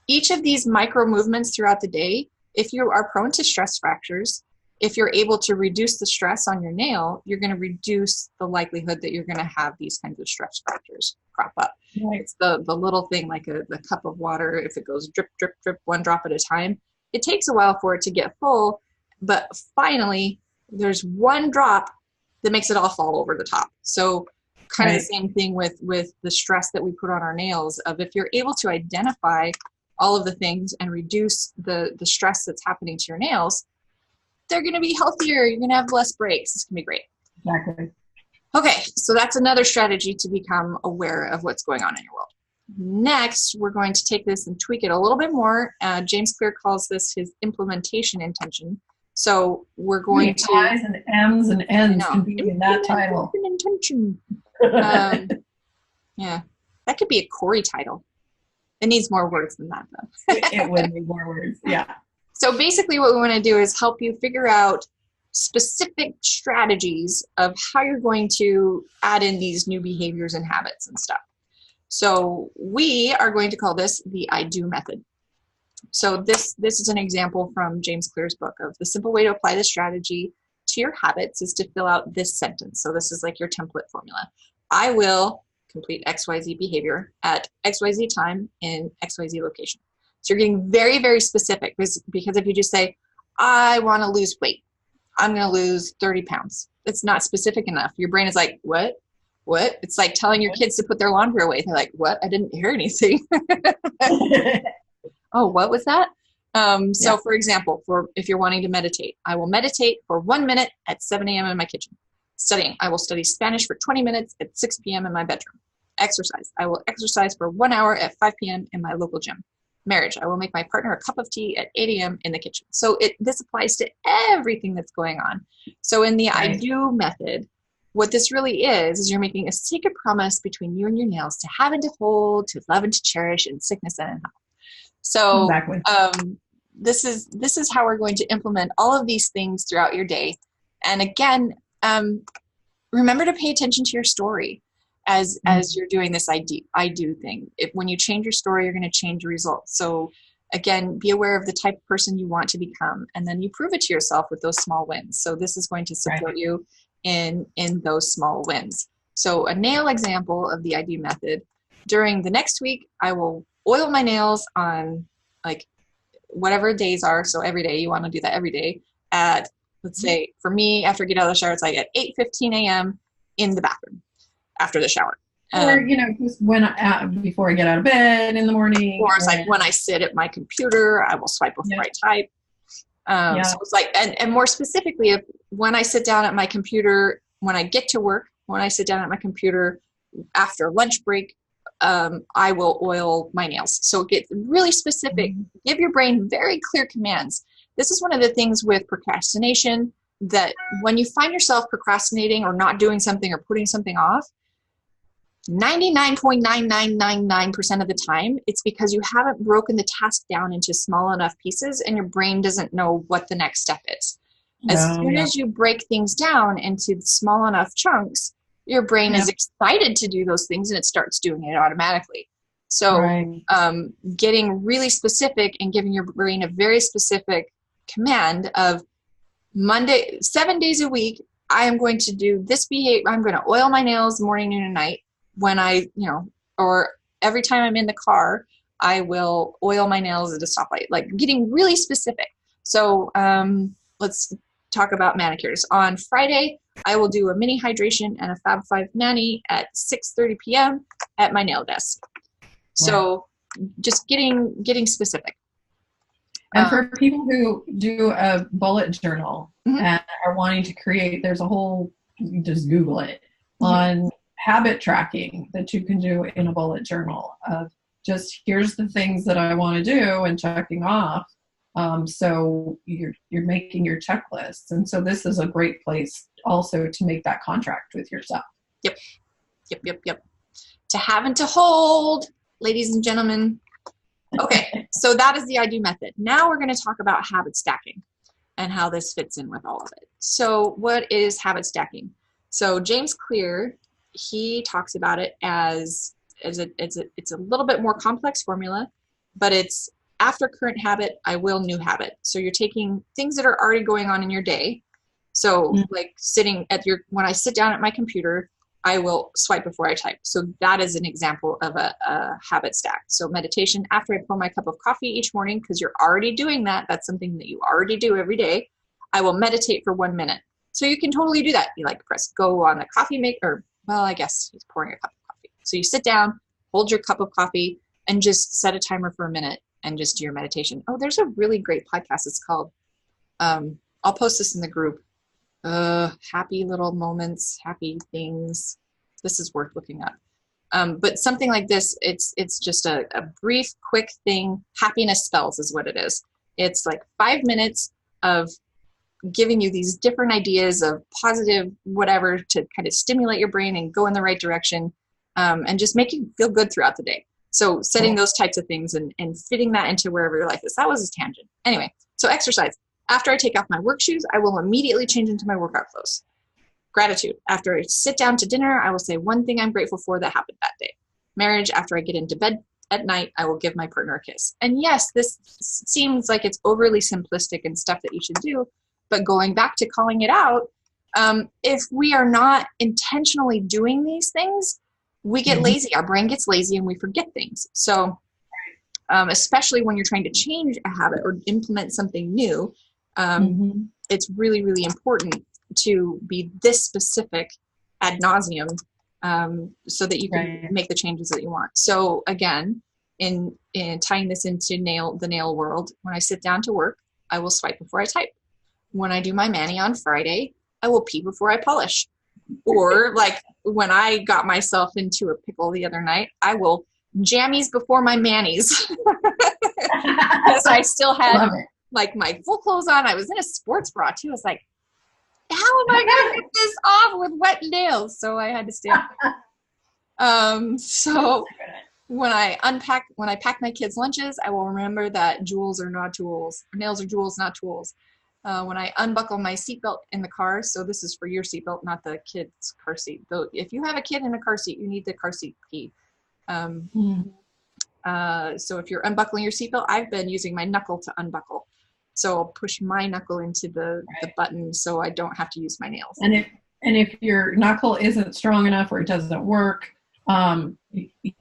each of these micro movements throughout the day, if you are prone to stress fractures, if you're able to reduce the stress on your nail, you're going to reduce the likelihood that you're going to have these kinds of stress fractures crop up. Right. It's the little thing the cup of water, if it goes drip, drip, drip, one drop at a time, it takes a while for it to get full, but finally there's one drop that makes it all fall over the top. So kind of the same thing with the stress that we put on our nails, of if you're able to identify all of the things and reduce the stress that's happening to your nails, they're going to be healthier. You're going to have less breaks. It's going to be great. Exactly. Okay. So that's another strategy to become aware of what's going on in your world. Next, we're going to take this and tweak it a little bit more. James Clear calls this his implementation intention. So we're going to I's and M's and N's can be in that title. Intention. Yeah, that could be a Corey title. It needs more words than that, though. It would need more words. Yeah. So basically, what we want to do is help you figure out specific strategies of how you're going to add in these new behaviors and habits and stuff. So we are going to call this the I do method. So this is an example from James Clear's book of the simple way to apply the strategy to your habits is to fill out this sentence. So this is like your template formula. I will complete XYZ behavior at XYZ time in XYZ location. So you're getting very, very specific because if you just say, I want to lose weight, I'm going to lose 30 pounds. It's not specific enough. Your brain is like, what? What? It's like telling your kids to put their laundry away. They're like, what? I didn't hear anything. Oh, what was that? So for example, if you're wanting to meditate, I will meditate for 1 minute at 7 a.m. in my kitchen. Studying, I will study Spanish for 20 minutes at 6 p.m. in my bedroom. Exercise, I will exercise for 1 hour at 5 p.m. in my local gym. Marriage, I will make my partner a cup of tea at 8 a.m. in the kitchen. So this applies to everything that's going on. So in the I do method, what this really is you're making a sacred promise between you and your nails to have and to hold, to love and to cherish in sickness and in health. So exactly. This is how we're going to implement all of these things throughout your day. And again, remember to pay attention to your story as you're doing this I do thing. When you change your story, you're going to change your results. So again, be aware of the type of person you want to become, and then you prove it to yourself with those small wins. So this is going to support you in those small wins. So a nail example of the I do method. During the next week, I will oil my nails on like whatever days are. So every day, you want to do that every day at, let's say for me, after I get out of the shower, it's like at 8:15 a.m. in the bathroom after the shower. Or, just before I get out of bed in the morning. Or it's like when I sit at my computer, I will swipe before I type. So it's like, and more specifically, when I sit down at my computer, when I get to work, when I sit down at my computer after lunch break, I will oil my nails. So get really specific. Give your brain very clear commands. This is one of the things with procrastination, that when you find yourself procrastinating or not doing something or putting something off, 99.9999% of the time, it's because you haven't broken the task down into small enough pieces and your brain doesn't know what the next step is. As soon as you break things down into small enough chunks, your brain is excited to do those things and it starts doing it automatically. So getting really specific and giving your brain a very specific command of Monday, 7 days a week, I am going to do this behavior. I'm going to oil my nails morning, noon, and night. When or every time I'm in the car, I will oil my nails at a stoplight, like getting really specific. So let's talk about manicures. On Friday, I will do a mini hydration and a Fab 5 mani at 6:30 p.m. at my nail desk. So just getting specific. And for people who do a bullet journal and are wanting to create, there's a whole, you just Google it, on habit tracking that you can do in a bullet journal of just here's the things that I want to do and checking off. So you're making your checklists. And so this is a great place also to make that contract with yourself. Yep. To have and to hold, ladies and gentlemen. Okay, so that is the I do method. Now we're going to talk about habit stacking and how this fits in with all of it. So what is habit stacking? So James Clear, he talks about it as it's a little bit more complex formula, but it's after current habit, I will new habit. So you're taking things that are already going on in your day. So like when I sit down at my computer, I will swipe before I type. So that is an example of a habit stack. So meditation after I pour my cup of coffee each morning, because you're already doing that. That's something that you already do every day. I will meditate for 1 minute. So you can totally do that. You like press go on the coffee maker. Well, I guess he's pouring a cup of coffee. So you sit down, hold your cup of coffee, and just set a timer for a minute and just do your meditation. Oh, there's a really great podcast. It's called, I'll post this in the group. Happy little moments, happy things. This is worth looking up. But something like this, it's just a brief, quick thing. Happiness spells is what it is. It's like 5 minutes of giving you these different ideas of positive whatever to kind of stimulate your brain and go in the right direction, and just make you feel good throughout the day. So setting those types of things and fitting that into wherever your life is. That was a tangent. Anyway, so exercise. After I take off my work shoes, I will immediately change into my workout clothes. Gratitude. After I sit down to dinner, I will say one thing I'm grateful for that happened that day. Marriage. After I get into bed at night, I will give my partner a kiss. And yes, this seems like it's overly simplistic and stuff that you should do, but going back to calling it out, if we are not intentionally doing these things, we get lazy. Our brain gets lazy and we forget things. So especially when you're trying to change a habit or implement something new, it's really, really important to be this specific ad nauseum, so that you can make the changes that you want. So again, in tying this into the nail world, when I sit down to work, I will swipe before I type. When I do my mani on Friday, I will pee before I polish. Or like when I got myself into a pickle the other night, I will jammies before my manis. Because I still had like my full clothes on. I was in a sports bra too. I was like, how am I going to get this off with wet nails? So I had to stay. So when I pack my kids' lunches, I will remember that jewels are not tools. Nails are jewels, not tools. When I unbuckle my seatbelt in the car, so this is for your seatbelt, not the kid's car seat. Though if you have a kid in a car seat, you need the car seat key. So if you're unbuckling your seatbelt, I've been using my knuckle to unbuckle. So I'll push my knuckle into the button so I don't have to use my nails. And if your knuckle isn't strong enough or it doesn't work,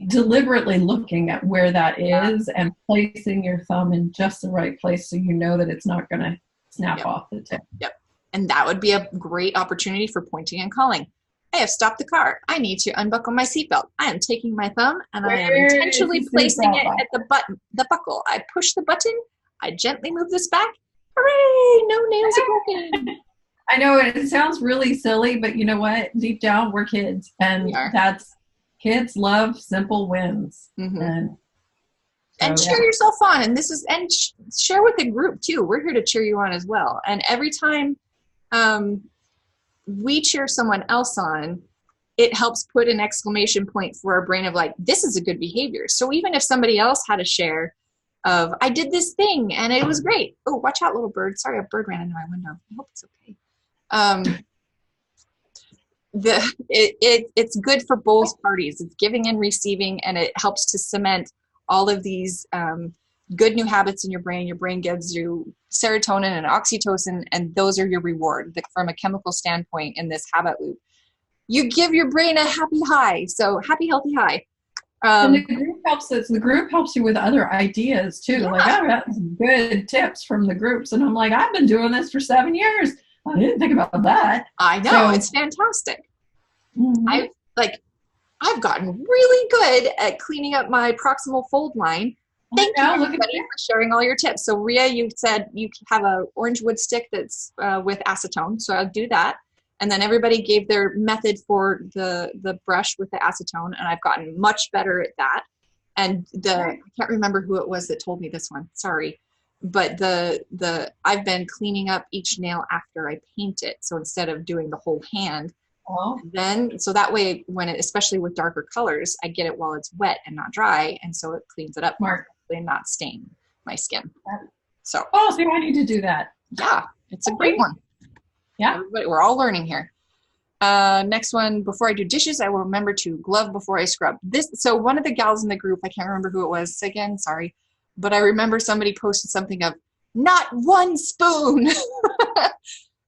deliberately looking at where that is and placing your thumb in just the right place so you know that it's not going to snap off the tip. Yep. And that would be a great opportunity for pointing and calling. I have stopped the car. I need to unbuckle my seatbelt. I am taking my thumb and I am intentionally placing it at the buckle. I push the button. I gently move this back. Hooray! No nails are broken. I know it sounds really silly, but you know what? Deep down, we're kids, and kids love simple wins. And cheer yourself on. And share with the group too. We're here to cheer you on as well. And every time we cheer someone else on, it helps put an exclamation point for our brain of like, this is a good behavior. So even if somebody else had a share of, I did this thing and it was great. Oh, watch out, little bird. Sorry, a bird ran into my window. I hope it's okay. It's good for both parties. It's giving and receiving, and it helps to cement all of these good new habits in your brain. Your brain gives you serotonin and oxytocin, and those are your reward. From a chemical standpoint in this habit loop, you give your brain a happy high. So happy, healthy high. And the group helps us. The group helps you with other ideas too. Yeah. Like I've got some good tips from the groups, and I'm like, I've been doing this for 7 years. I didn't think about that. I know, it's fantastic. I've gotten really good at cleaning up my proximal fold line. Thank you, everybody, for sharing all your tips. So Rhea, you said you have a orange wood stick that's with acetone, so I'll do that. And then everybody gave their method for the brush with the acetone, and I've gotten much better at that. And I can't remember who it was that told me this one. Sorry. But I've been cleaning up each nail after I paint it. So instead of doing the whole hand, so that way especially with darker colors, I get it while it's wet and not dry. And so it cleans it up more and not stain my skin. So I need to do that. Yeah, it's a great one. Yeah. Everybody, we're all learning here. Next one, before I do dishes, I will remember to glove before I scrub. So one of the gals in the group, I can't remember who it was. Again, sorry. But I remember somebody posted something of not one spoon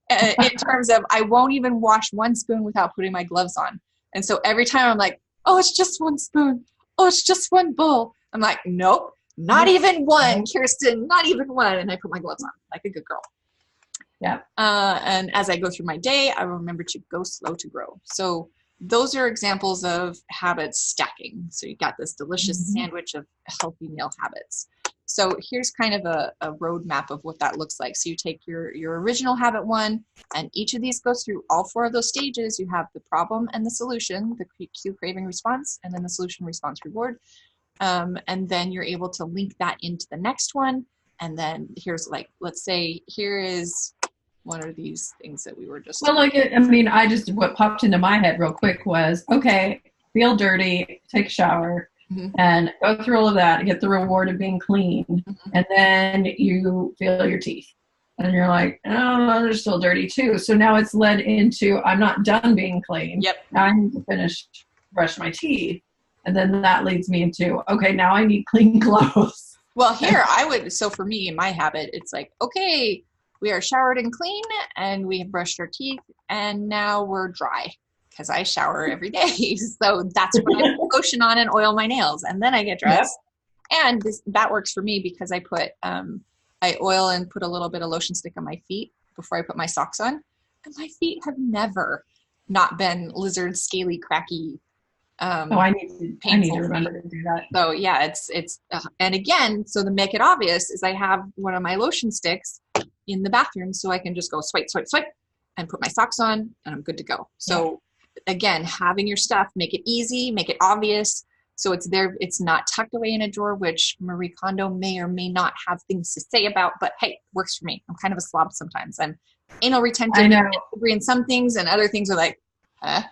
in terms of I won't even wash one spoon without putting my gloves on. And so every time I'm like, oh, it's just one spoon. Oh, it's just one bowl. I'm like, nope, not even one, Kirsten, not even one. And I put my gloves on like a good girl. Yeah. And as I go through my day, I will remember to go slow to grow. So those are examples of habits stacking. So you got this delicious sandwich of healthy meal habits. So here's kind of a roadmap of what that looks like. So you take your original habit 1, and each of these goes through all 4 of those stages. You have the problem and the solution, the cue, craving, response, and then the solution, response, reward. And then you're able to link that into the next one. And then here's like, let's say here is one of these things that we were just. Well, like, what popped into my head real quick was, okay, feel dirty, take a shower, and go through all of that, get the reward of being clean, and then you feel your teeth. And you're like, oh, they're still dirty too. So now it's led into, I'm not done being clean. Yep. Now I need to brush my teeth. And then that leads me into, okay, now I need clean clothes. Well, here so for me, in my habit, it's like, okay, we are showered and clean, and we have brushed our teeth, and now we're dry because I shower every day. So that's when I put lotion on and oil my nails, and then I get dressed. Yep. And that works for me because I put, I oil and put a little bit of lotion stick on my feet before I put my socks on. And my feet have never not been lizard, scaly, cracky. I need to remember to do that. So yeah, it's and again, so to make it obvious is I have one of my lotion sticks in the bathroom, so I can just go swipe, swipe, swipe, and put my socks on, and I'm good to go. So again, having your stuff, make it easy, make it obvious. So it's there, it's not tucked away in a drawer, which Marie Kondo may or may not have things to say about, but hey, works for me. I'm kind of a slob sometimes. I'm anal retentive in some things, and other things are like, huh?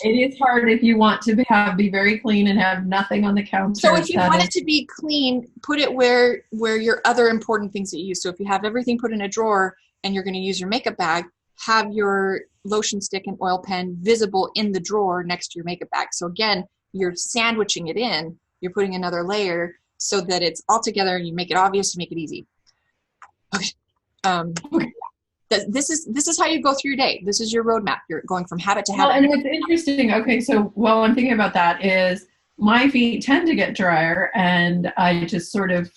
It is hard if you want to be very clean and have nothing on the counter. So if you want it to be clean, put it where your other important things that you use. So if you have everything put in a drawer and you're going to use your makeup bag, have your lotion stick and oil pen visible in the drawer next to your makeup bag. So again, you're sandwiching it in, you're putting another layer so that it's all together, and you make it obvious, you make it easy. Okay. This is how you go through your day. This is your roadmap. You're going from habit to habit. Well, and what's interesting, okay, so while I'm thinking about that, is my feet tend to get drier, and I just sort of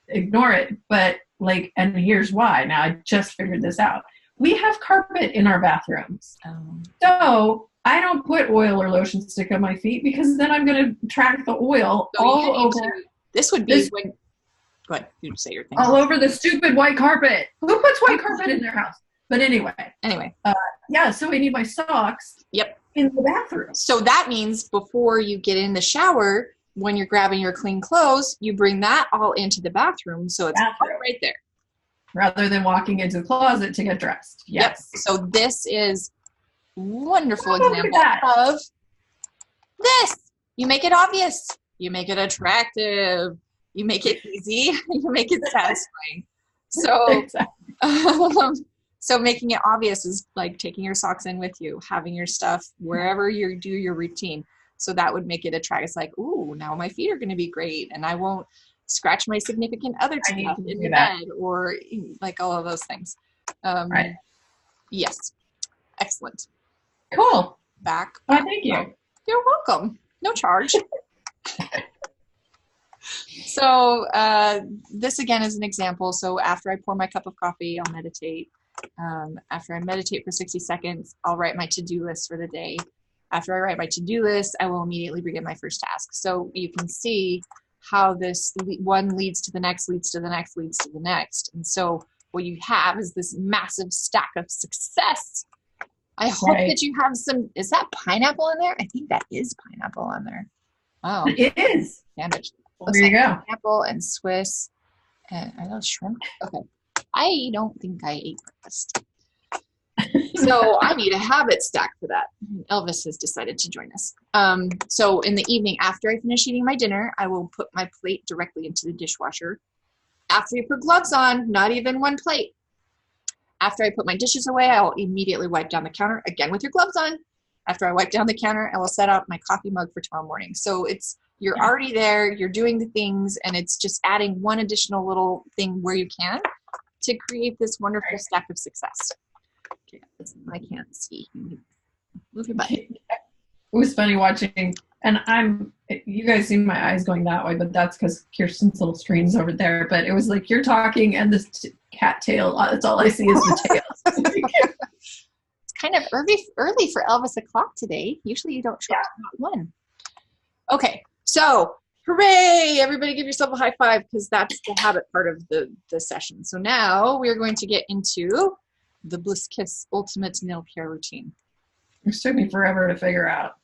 ignore it. But and here's why. Now I just figured this out. We have carpet in our bathrooms. So I don't put oil or lotion stick on my feet, because then I'm going to track the oil all over. This would be when. Go ahead, you say your thing. All over the stupid white carpet. Who puts white carpet in their house? But anyway. So we need my socks. Yep. In the bathroom. So that means before you get in the shower, when you're grabbing your clean clothes, you bring that all into the bathroom. So it's right there. Rather than walking into the closet to get dressed. Yes. Yep. So this is a wonderful example of this. You make it obvious. You make it attractive. You make it easy. You make it satisfying. So, so making it obvious is like taking your socks in with you, having your stuff wherever you do your routine. So that would make it attractive. It's like, ooh, now my feet are going to be great, and I won't scratch my significant other to death in the bed, or like all of those things. Right. Yes. Excellent. Cool. Back. Well, thank you. You're welcome. No charge. So this again is an example. So after I pour my cup of coffee, I'll meditate. After I meditate for 60 seconds, I'll write my to-do list for the day. After I write my to-do list, I will immediately begin my first task. So you can see how this one leads to the next, leads to the next, leads to the next. And so what you have is this massive stack of success. I hope that you have some, is that pineapple in there? I think that is pineapple on there. Oh, it is. Sandwich. There you go. Pineapple and Swiss. And are those shrimp? Okay. I don't think I ate breakfast. So I need a habit stack for that. Elvis has decided to join us. So in the evening, after I finish eating my dinner, I will put my plate directly into the dishwasher. After you put gloves on, not even one plate. After I put my dishes away, I will immediately wipe down the counter, again with your gloves on. After I wipe down the counter, I will set out my coffee mug for tomorrow morning. So you're already there, you're doing the things, and it's just adding one additional little thing where you can to create this wonderful stack of success. Okay, I can't see. Move your butt. It was funny watching, and you guys see my eyes going that way, but that's because Kirsten's little screen's over there. But it was like you're talking, and this cat tail, that's all I see is the tail. It's kind of early for Elvis o'clock today. Usually you don't show up at 1. Okay, so Hooray! Everybody give yourself a high five because that's the habit part of the session. So now we're going to get into the Bliss Kiss Ultimate Nail Care Routine. It took me forever to figure out.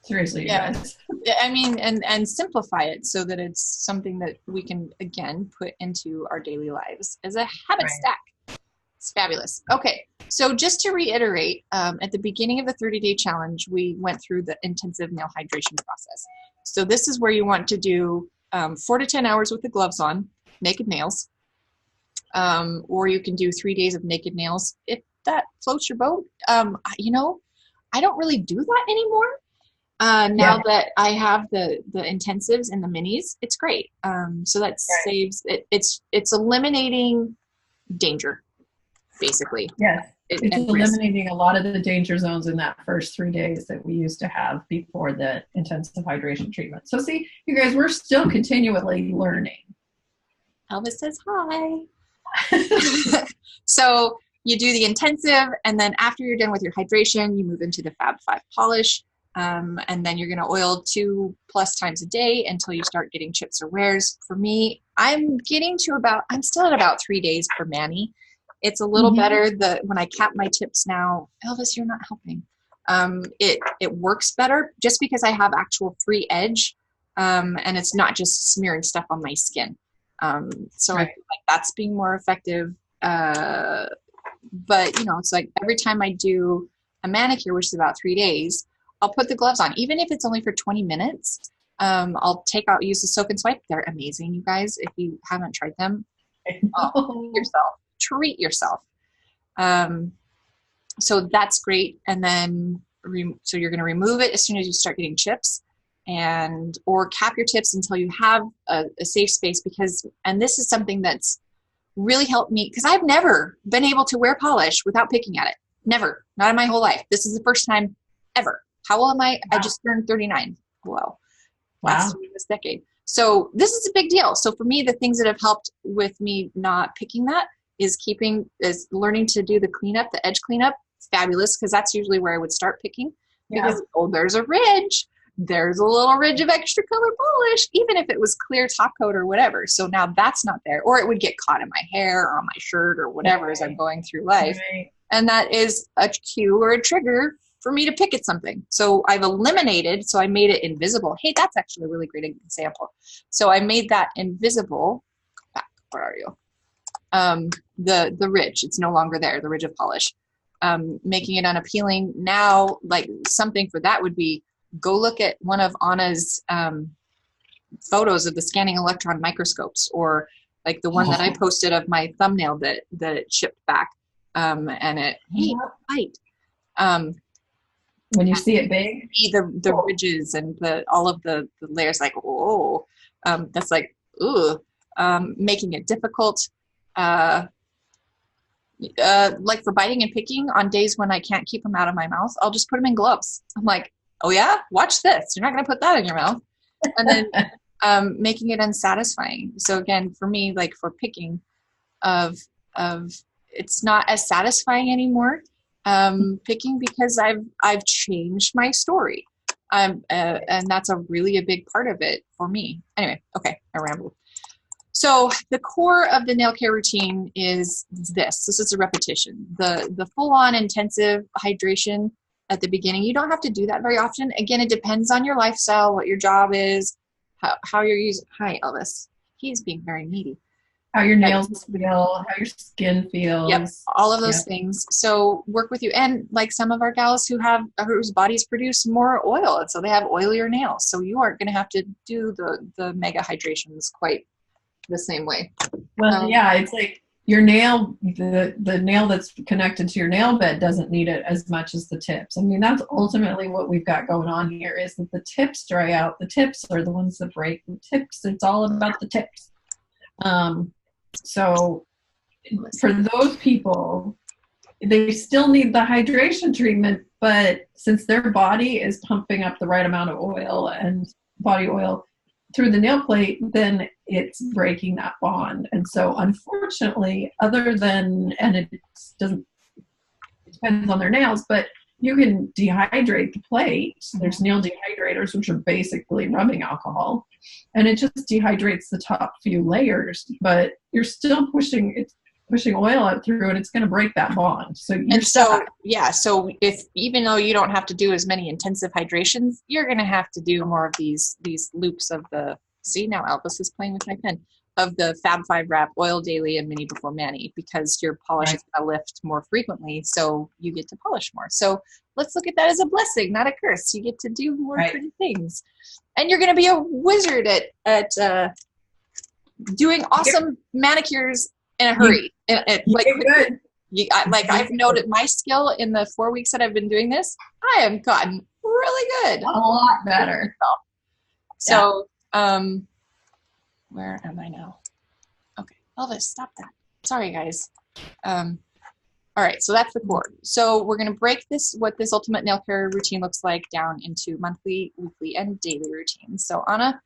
Seriously, you guys. I mean, and simplify it so that it's something that we can, again, put into our daily lives as a habit stack. It's fabulous. Okay, so just to reiterate, at the beginning of the 30-day challenge, we went through the intensive nail hydration process. So this is where you want to do 4 to 10 hours with the gloves on, naked nails, or you can do 3 days of naked nails if that floats your boat. You know, I don't really do that anymore. Now that I have the intensives and the minis, it's great. So that saves it. It's eliminating danger, basically. Yes. It's eliminating a lot of the danger zones in that first 3 days that we used to have before the intensive hydration treatment. So see, you guys, we're still continually learning. Elvis says hi. So you do the intensive, and then after you're done with your hydration, you move into the Fab 5 polish. And then you're going to oil 2+ times a day until you start getting chips or wears. For me, I'm still at about 3 days per mani. It's a little better when I cap my tips now. Elvis, you're not helping. It works better just because I have actual free edge, and it's not just smearing stuff on my skin. So I feel like that's being more effective. But you know, it's like every time I do a manicure, which is about 3 days, I'll put the gloves on, even if it's only for 20 minutes. I'll use the soak and swipe. They're amazing, you guys. If you haven't tried them, treat yourself. So that's great. And then, so you're going to remove it as soon as you start getting chips, or cap your tips until you have a safe space, and this is something that's really helped me, because I've never been able to wear polish without picking at it. Never. Not in my whole life. This is the first time ever. How old am I? Wow. I just turned 39. Wow. Last year, this decade. So this is a big deal. So for me, the things that have helped with me not picking that is learning to do the cleanup, the edge cleanup. Fabulous, because that's usually where I would start picking. Because, there's a ridge. There's a little ridge of extra color polish, even if it was clear top coat or whatever. So now that's not there. Or it would get caught in my hair or on my shirt or whatever as I'm going through life. And that is a cue or a trigger for me to pick at something. So I've eliminated, so I made it invisible. Hey, that's actually a really great example. So I made that invisible. Where are you? The ridge, it's no longer there, the ridge of polish. Making it unappealing. Now, like something for that would be, go look at one of Anna's photos of the scanning electron microscopes, or like the one that I posted of my thumbnail that shipped back. And it, light. When you see it big, the ridges and all of the layers, like, that's like, making it difficult. Like for biting and picking on days when I can't keep them out of my mouth, I'll just put them in gloves. I'm like, oh yeah, watch this. You're not going to put that in your mouth. And then making it unsatisfying. So again, for me, like for picking it's not as satisfying anymore. Picking, because I've changed my story. And that's a big part of it for me. Anyway, okay, I rambled. So the core of the nail care routine is this. This is a repetition. The full-on intensive hydration at the beginning, you don't have to do that very often. Again, it depends on your lifestyle, what your job is, how you're using. Hi, Elvis. He's being very needy. How your nails feel, how your skin feels. Yep, all of those things. So work with you. And like some of our gals whose bodies produce more oil, and so they have oilier nails. So you aren't going to have to do the mega hydrations quite the same way. Well, it's like your nail, the nail that's connected to your nail bed doesn't need it as much as the tips. I mean, that's ultimately what we've got going on here, is that the tips dry out. The tips are the ones that break. The tips, it's all about the tips. So for those people, they still need the hydration treatment, but since their body is pumping up the right amount of oil and body oil through the nail plate, then it's breaking that bond. And so unfortunately, it depends on their nails, but you can dehydrate the plate. There's nail dehydrators, which are basically rubbing alcohol. and it just dehydrates the top few layers, but you're still pushing oil out through, and it's going to break that bond. So so if, even though you don't have to do as many intensive hydrations, you're going to have to do more of these loops of the, see, now Elvis is playing with my pen, of the Fab 5 wrap, oil daily, and mini before mani, because your polish is going to lift more frequently, so you get to polish more. So let's look at that as a blessing, not a curse. You get to do more pretty things, and you're going to be a wizard at doing awesome manicures in a hurry. Good. I've noted my skill in the 4 weeks that I've been doing this. I have gotten really good, a lot better. So, where am I now? Okay, Elvis, stop that. Sorry, guys. All right, so that's the core. So we're going to break what this ultimate nail care routine looks like, down into monthly, weekly, and daily routines. So Anna,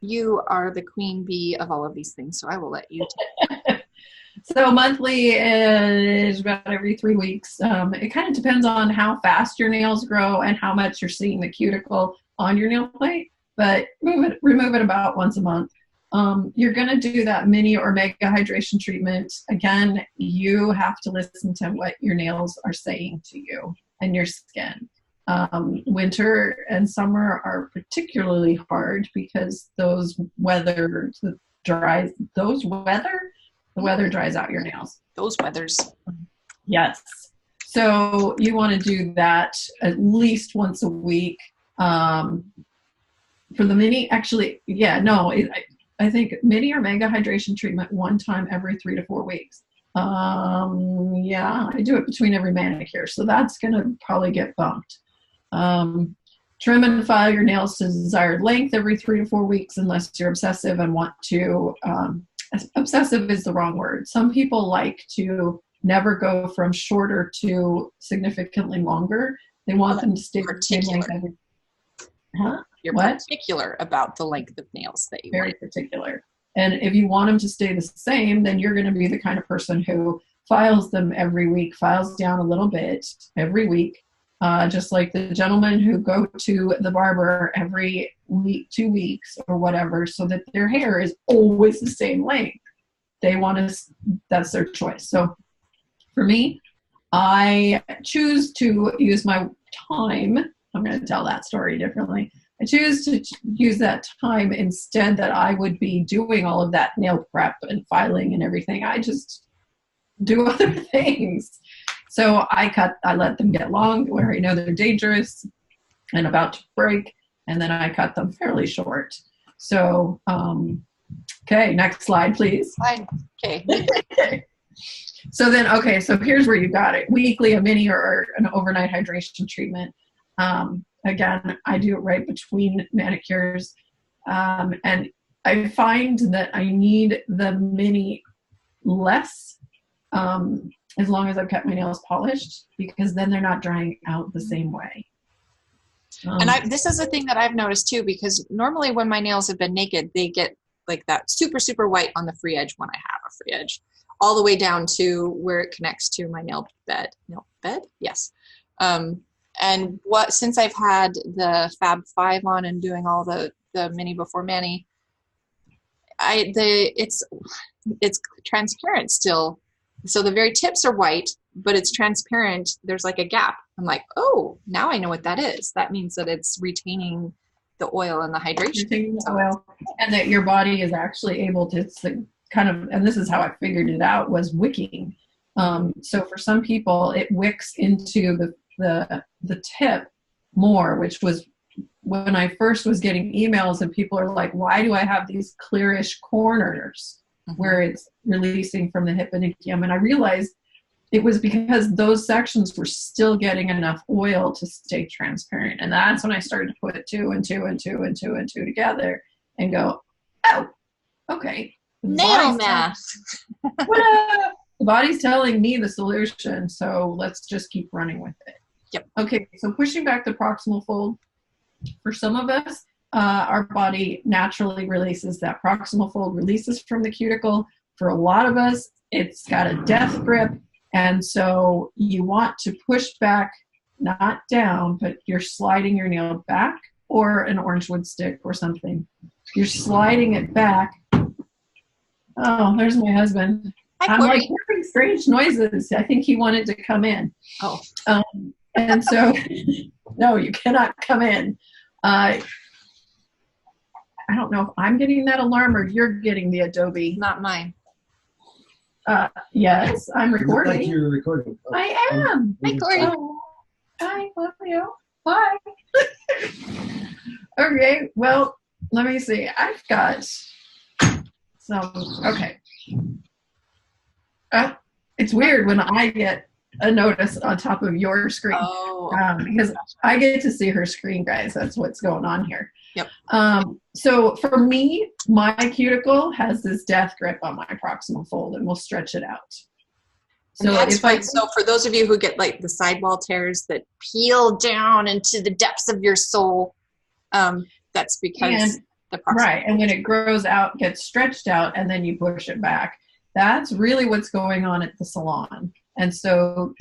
you are the queen bee of all of these things, so I will let you take it. So monthly is about every 3 weeks. It kind of depends on how fast your nails grow and how much you're seeing the cuticle on your nail plate, but remove it about once a month. You're going to do that mini or mega hydration treatment. Again, you have to listen to what your nails are saying to you and your skin. Winter and summer are particularly hard because the weather dries out your nails. Those weathers. Yes. So you want to do that at least once a week. For the mini, actually, I think mini or mega hydration treatment one time every 3 to 4 weeks. I do it between every manicure, so that's going to probably get bumped. Trim and file your nails to desired length every 3 to 4 weeks, unless you're obsessive and want to, obsessive is the wrong word. Some people like to never go from shorter to significantly longer. They want them to stay the same length every. You're particular about the length of nails that you want. Very particular. And if you want them to stay the same, then you're going to be the kind of person who files them every week, files down a little bit every week, just like the gentlemen who go to the barber every week, 2 weeks or whatever, so that their hair is always the same length. That's their choice. So for me, I choose to use my time. I'm going to tell that story differently. I choose to use that time instead that I would be doing all of that nail prep and filing and everything. I just do other things. So I let them get long where I know they're dangerous and about to break, and then I cut them fairly short. So, okay, next slide, please. Okay. So here's where you got it. Weekly, a mini or an overnight hydration treatment. Again, I do it right between manicures. And I find that I need the mini less as long as I've kept my nails polished, because then they're not drying out the same way. And this is a thing that I've noticed too, because normally when my nails have been naked, they get like that super, super white on the free edge when I have a free edge, all the way down to where it connects to my nail bed. Nail bed? Yes. And since I've had the Fab 5 on and doing all the mini before mani, it's transparent still. So the very tips are white, but it's transparent. There's like a gap. I'm like, oh, now I know what that is. That means that it's retaining the oil and the hydration. Retaining the oil, and that your body is actually able to kind of, and this is how I figured it out, was wicking. So for some people, it wicks into the tip more, which was when I first was getting emails and people are like, why do I have these clearish corners where it's releasing from the hyponychium? And I realized it was because those sections were still getting enough oil to stay transparent. And that's when I started to put 2 and 2 and 2 and 2 and 2 together and go, oh, okay. Nail math. The body's telling me the solution, so let's just keep running with it. Yep. Okay, so pushing back the proximal fold, for some of us, our body naturally releases that proximal fold, releases from the cuticle. For a lot of us, it's got a death grip, and so you want to push back, not down, but you're sliding your nail back, or an orange wood stick or something. you're sliding it back. Oh, there's my husband. Hi, I'm Corey. like hearing strange noises. I think he wanted to come in. Oh. And so, no, you cannot come in. I don't know if I'm getting that alarm or you're getting the Adobe. Not mine. Yes, I'm recording. Like you're recording. Oh, I am. Hi, Corey. Oh, hi, love you. Bye. Okay, well, let me see. I've got some, okay. It's weird when I get a notice on top of your screen. Oh. Because I get to see her screen, guys. That's what's going on here. Yep. So for me, my cuticle has this death grip on my proximal fold, and we'll stretch it out. So so for those of you who get like the sidewall tears that peel down into the depths of your soul, that's because the proximal. Right, and when it grows out, gets stretched out, and then you push it back. That's really what's going on at the salon. And so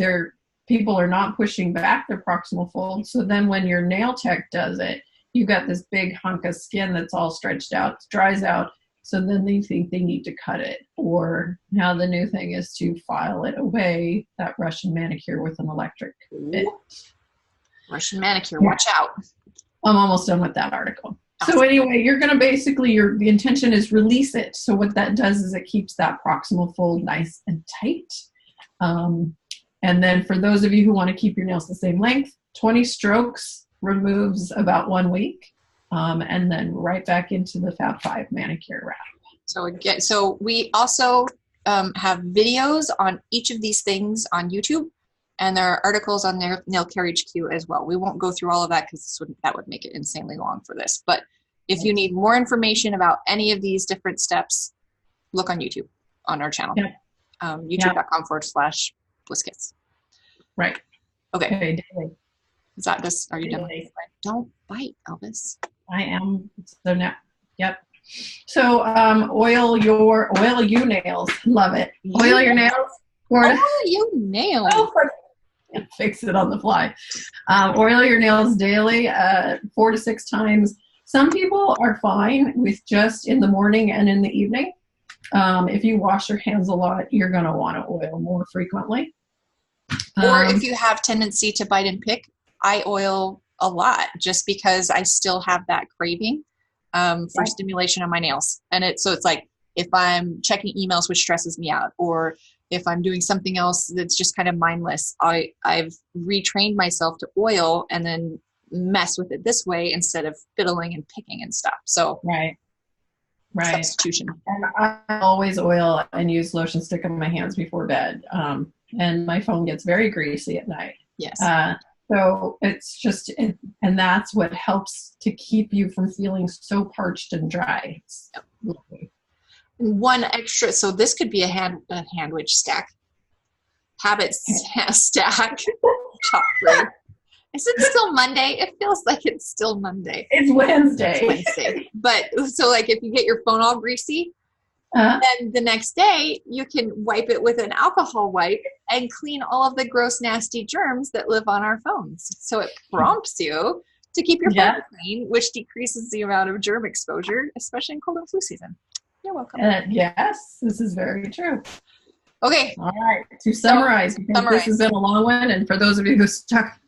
people are not pushing back their proximal fold. So then when your nail tech does it, you've got this big hunk of skin that's all stretched out, dries out. So then they think they need to cut it. Or now the new thing is to file it away, that Russian manicure with an electric bit. Russian manicure, watch out. I'm almost done with that article. So anyway, you're going to basically, the intention is release it. So what that does is it keeps that proximal fold nice and tight. And then for those of you who want to keep your nails the same length, 20 strokes removes about 1 week. And then right back into the Fab 5 manicure wrap. So we also have videos on each of these things on YouTube. And there are articles on Nail Care HQ as well. We won't go through all of that because that would make it insanely long for this. But if you need more information about any of these different steps, look on YouTube on our channel. Yeah. YouTube.com/BlissKits. Right. Okay. Is that this? Are you done? Don't bite, Elvis. I am. So now, yep. So oil your nails. Love it. Oil your nails. Oil your nails. Oh, fix it on the fly. Oil your nails daily, 4 to 6 times. Some people are fine with just in the morning and in the evening. If you wash your hands a lot, you're going to want to oil more frequently. Or if you have tendency to bite and pick, I oil a lot just because I still have that craving for stimulation on my nails. And it's like if I'm checking emails, which stresses me out, or if I'm doing something else that's just kind of mindless, I've retrained myself to oil and then mess with it this way instead of fiddling and picking and stuff. So right. Substitution. And I always oil and use lotion stick on my hands before bed. And my phone gets very greasy at night. Yes. So it's just, and that's what helps to keep you from feeling so parched and dry. Yep. One extra, so this could be a handwich stack. Habits stack. Chocolate. Is it still Monday? It feels like it's still Monday. It's Wednesday. It's Wednesday. But so like if you get your phone all greasy, then the next day you can wipe it with an alcohol wipe and clean all of the gross, nasty germs that live on our phones. So it prompts you to keep your phone clean, which decreases the amount of germ exposure, especially in cold and flu season. You're welcome. Yes, this is very true. Okay. All right. To summarize, this has been a long one, and for those of you who stuck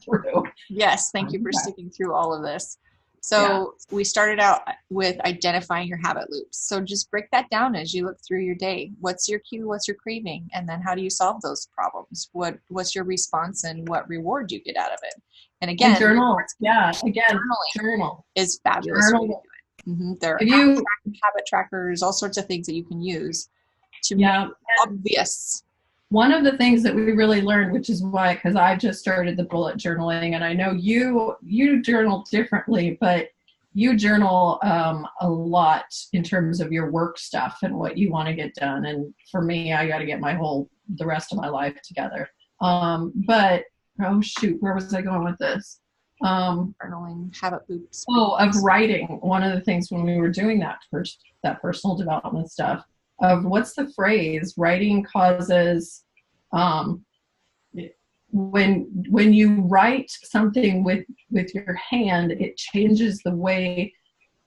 through. Yes, thank you for sticking through all of this. So we started out with identifying your habit loops. So just break that down as you look through your day. What's your cue? What's your craving? And then how do you solve those problems? What's your response and what reward you get out of it? And again, and journal. Journaling is fabulous. Journal. There are habit trackers, all sorts of things that you can use to make obvious. One of the things that we really learned, which is why, because I just started the bullet journaling, and I know you journal differently, but you journal a lot in terms of your work stuff and what you want to get done. And for me, I got to get the rest of my life together. But oh shoot, where was I going with this? Journaling, habit loops. Of writing. One of the things when we were doing that personal development stuff, of what's the phrase, writing causes, when you write something with your hand, it changes the way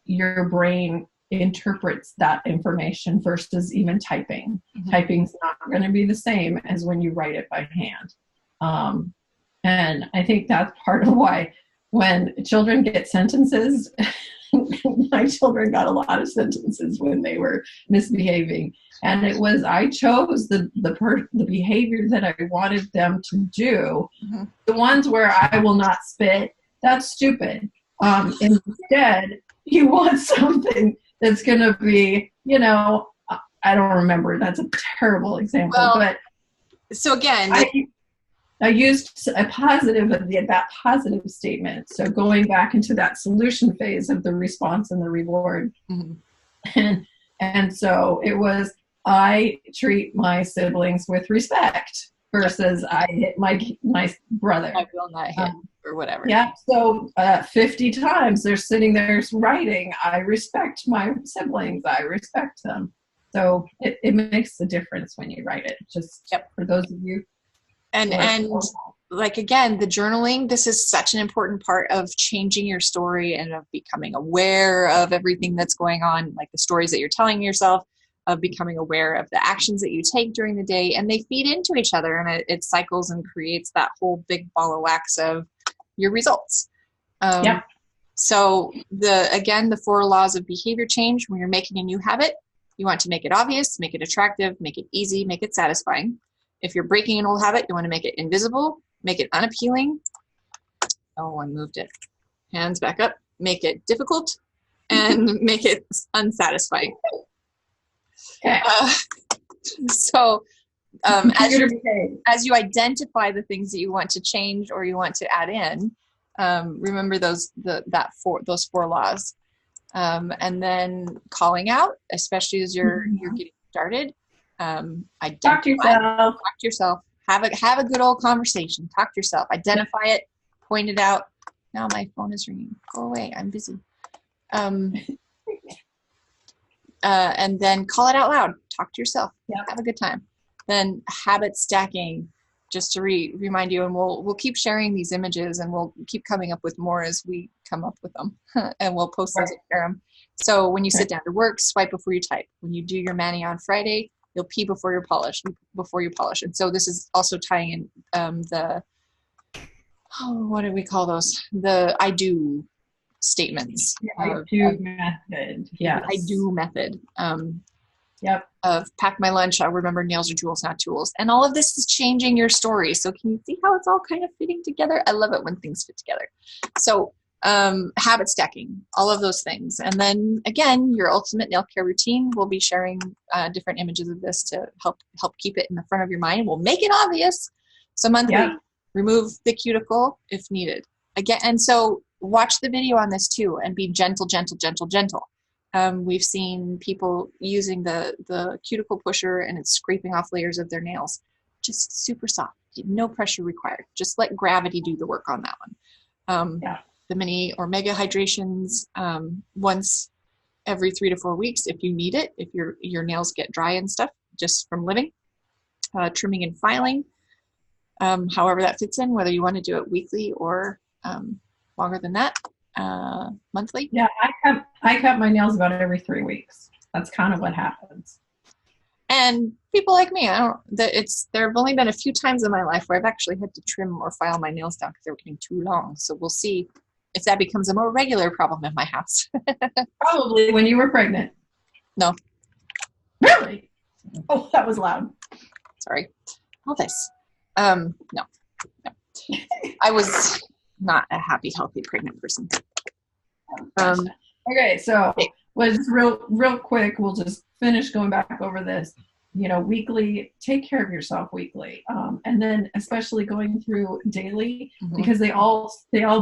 your brain interprets that information versus even typing. Typing's not going to be the same as when you write it by hand. And I think that's part of why when children get sentences, my children got a lot of sentences when they were misbehaving. And it was, I chose the behavior that I wanted them to do. The ones where I will not spit, that's stupid. Instead, you want something that's going to be, I don't remember. That's a terrible example. Well, but so again, I used a positive of that positive statement. So going back into that solution phase of the response and the reward. And so it was, I treat my siblings with respect versus I hit my brother. I will not hit or whatever. Yeah. So 50 times they're sitting there writing, I respect my siblings. I respect them. So it makes a difference when you write it. Just for those of you. And like, again, the journaling, this is such an important part of changing your story and of becoming aware of everything that's going on, like the stories that you're telling yourself, of becoming aware of the actions that you take during the day, and they feed into each other, and it cycles and creates that whole big ball of wax of your results. So the 4 laws of behavior change: when you're making a new habit, you want to make it obvious, make it attractive, make it easy, make it satisfying. If you're breaking an old habit, you want to make it invisible, make it unappealing. Oh, I moved it. Hands back up. Make it difficult, and make it unsatisfying. So as you identify the things that you want to change or you want to add in, remember those 4 laws, and then calling out, especially as you're getting started. Talk to yourself. Have a good old conversation. Talk to yourself. Identify it. Point it out. Now my phone is ringing. Go away. I'm busy. And then call it out loud. Talk to yourself. Have a good time. Then habit stacking, just to remind you, and we'll keep sharing these images, and we'll keep coming up with more as we come up with them, and we'll post those and share them. So when you sit down to work, swipe before you type. When you do your mani on Friday, you'll pee before you polish. And so this is also tying in what do we call those? The I do statements. I do method. Yes. I do method. Of pack my lunch, I'll remember nails are jewels, not tools. And all of this is changing your story. So can you see how it's all kind of fitting together? I love it when things fit together. So habit stacking, all of those things. And then again, your ultimate nail care routine, we'll be sharing different images of this to help keep it in the front of your mind. We'll make it obvious. So monthly, remove the cuticle if needed. Again, and so watch the video on this too, and be gentle. We've seen people using the cuticle pusher, and it's scraping off layers of their nails. Just super soft, no pressure required. Just let gravity do the work on that one. The mini or mega hydrations once every 3 to 4 weeks if you need it, if your nails get dry and stuff just from living. Trimming and filing, however that fits in, whether you want to do it weekly or longer than that, monthly. Yeah, I cut my nails about every 3 weeks. That's kind of what happens. And people like me, there have only been a few times in my life where I've actually had to trim or file my nails down because they were getting too long. So we'll see if that becomes a more regular problem in my house. Probably when you were pregnant. No. Really? Oh, that was loud. Sorry. All this. No. I was not a happy, healthy pregnant person. Okay, so well, just real quick, we'll just finish going back over this. Weekly, take care of yourself weekly, and then especially going through daily, because they all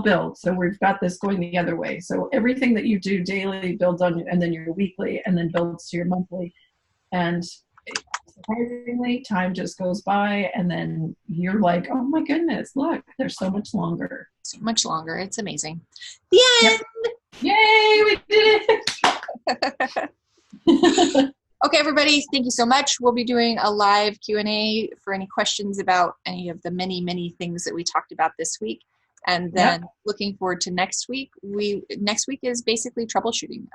build. So we've got this going the other way. So everything that you do daily builds on, and then your weekly, and then builds to your monthly. And surprisingly, time just goes by, and then you're like, oh my goodness, look, they're so much longer. So much longer. It's amazing. The end. Yep. Yay, we did it. Okay, everybody, thank you so much. We'll be doing a live Q&A for any questions about any of the many, many things that we talked about this week. And then looking forward to next week. Next week is basically troubleshooting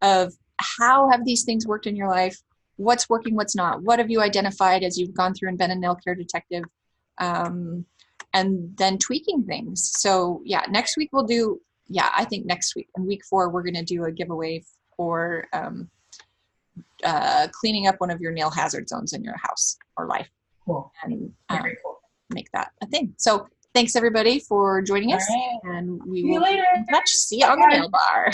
of how have these things worked in your life? What's working, what's not? What have you identified as you've gone through and been a nail care detective? And then tweaking things. So yeah, next week we'll do, I think next week, in week 4, we're going to do a giveaway for cleaning up one of your nail hazard zones in your house or life. Cool. And Very cool. make that a thing. So thanks everybody for joining us. All right. And we See you will later. be in touch. See you on the nail bar.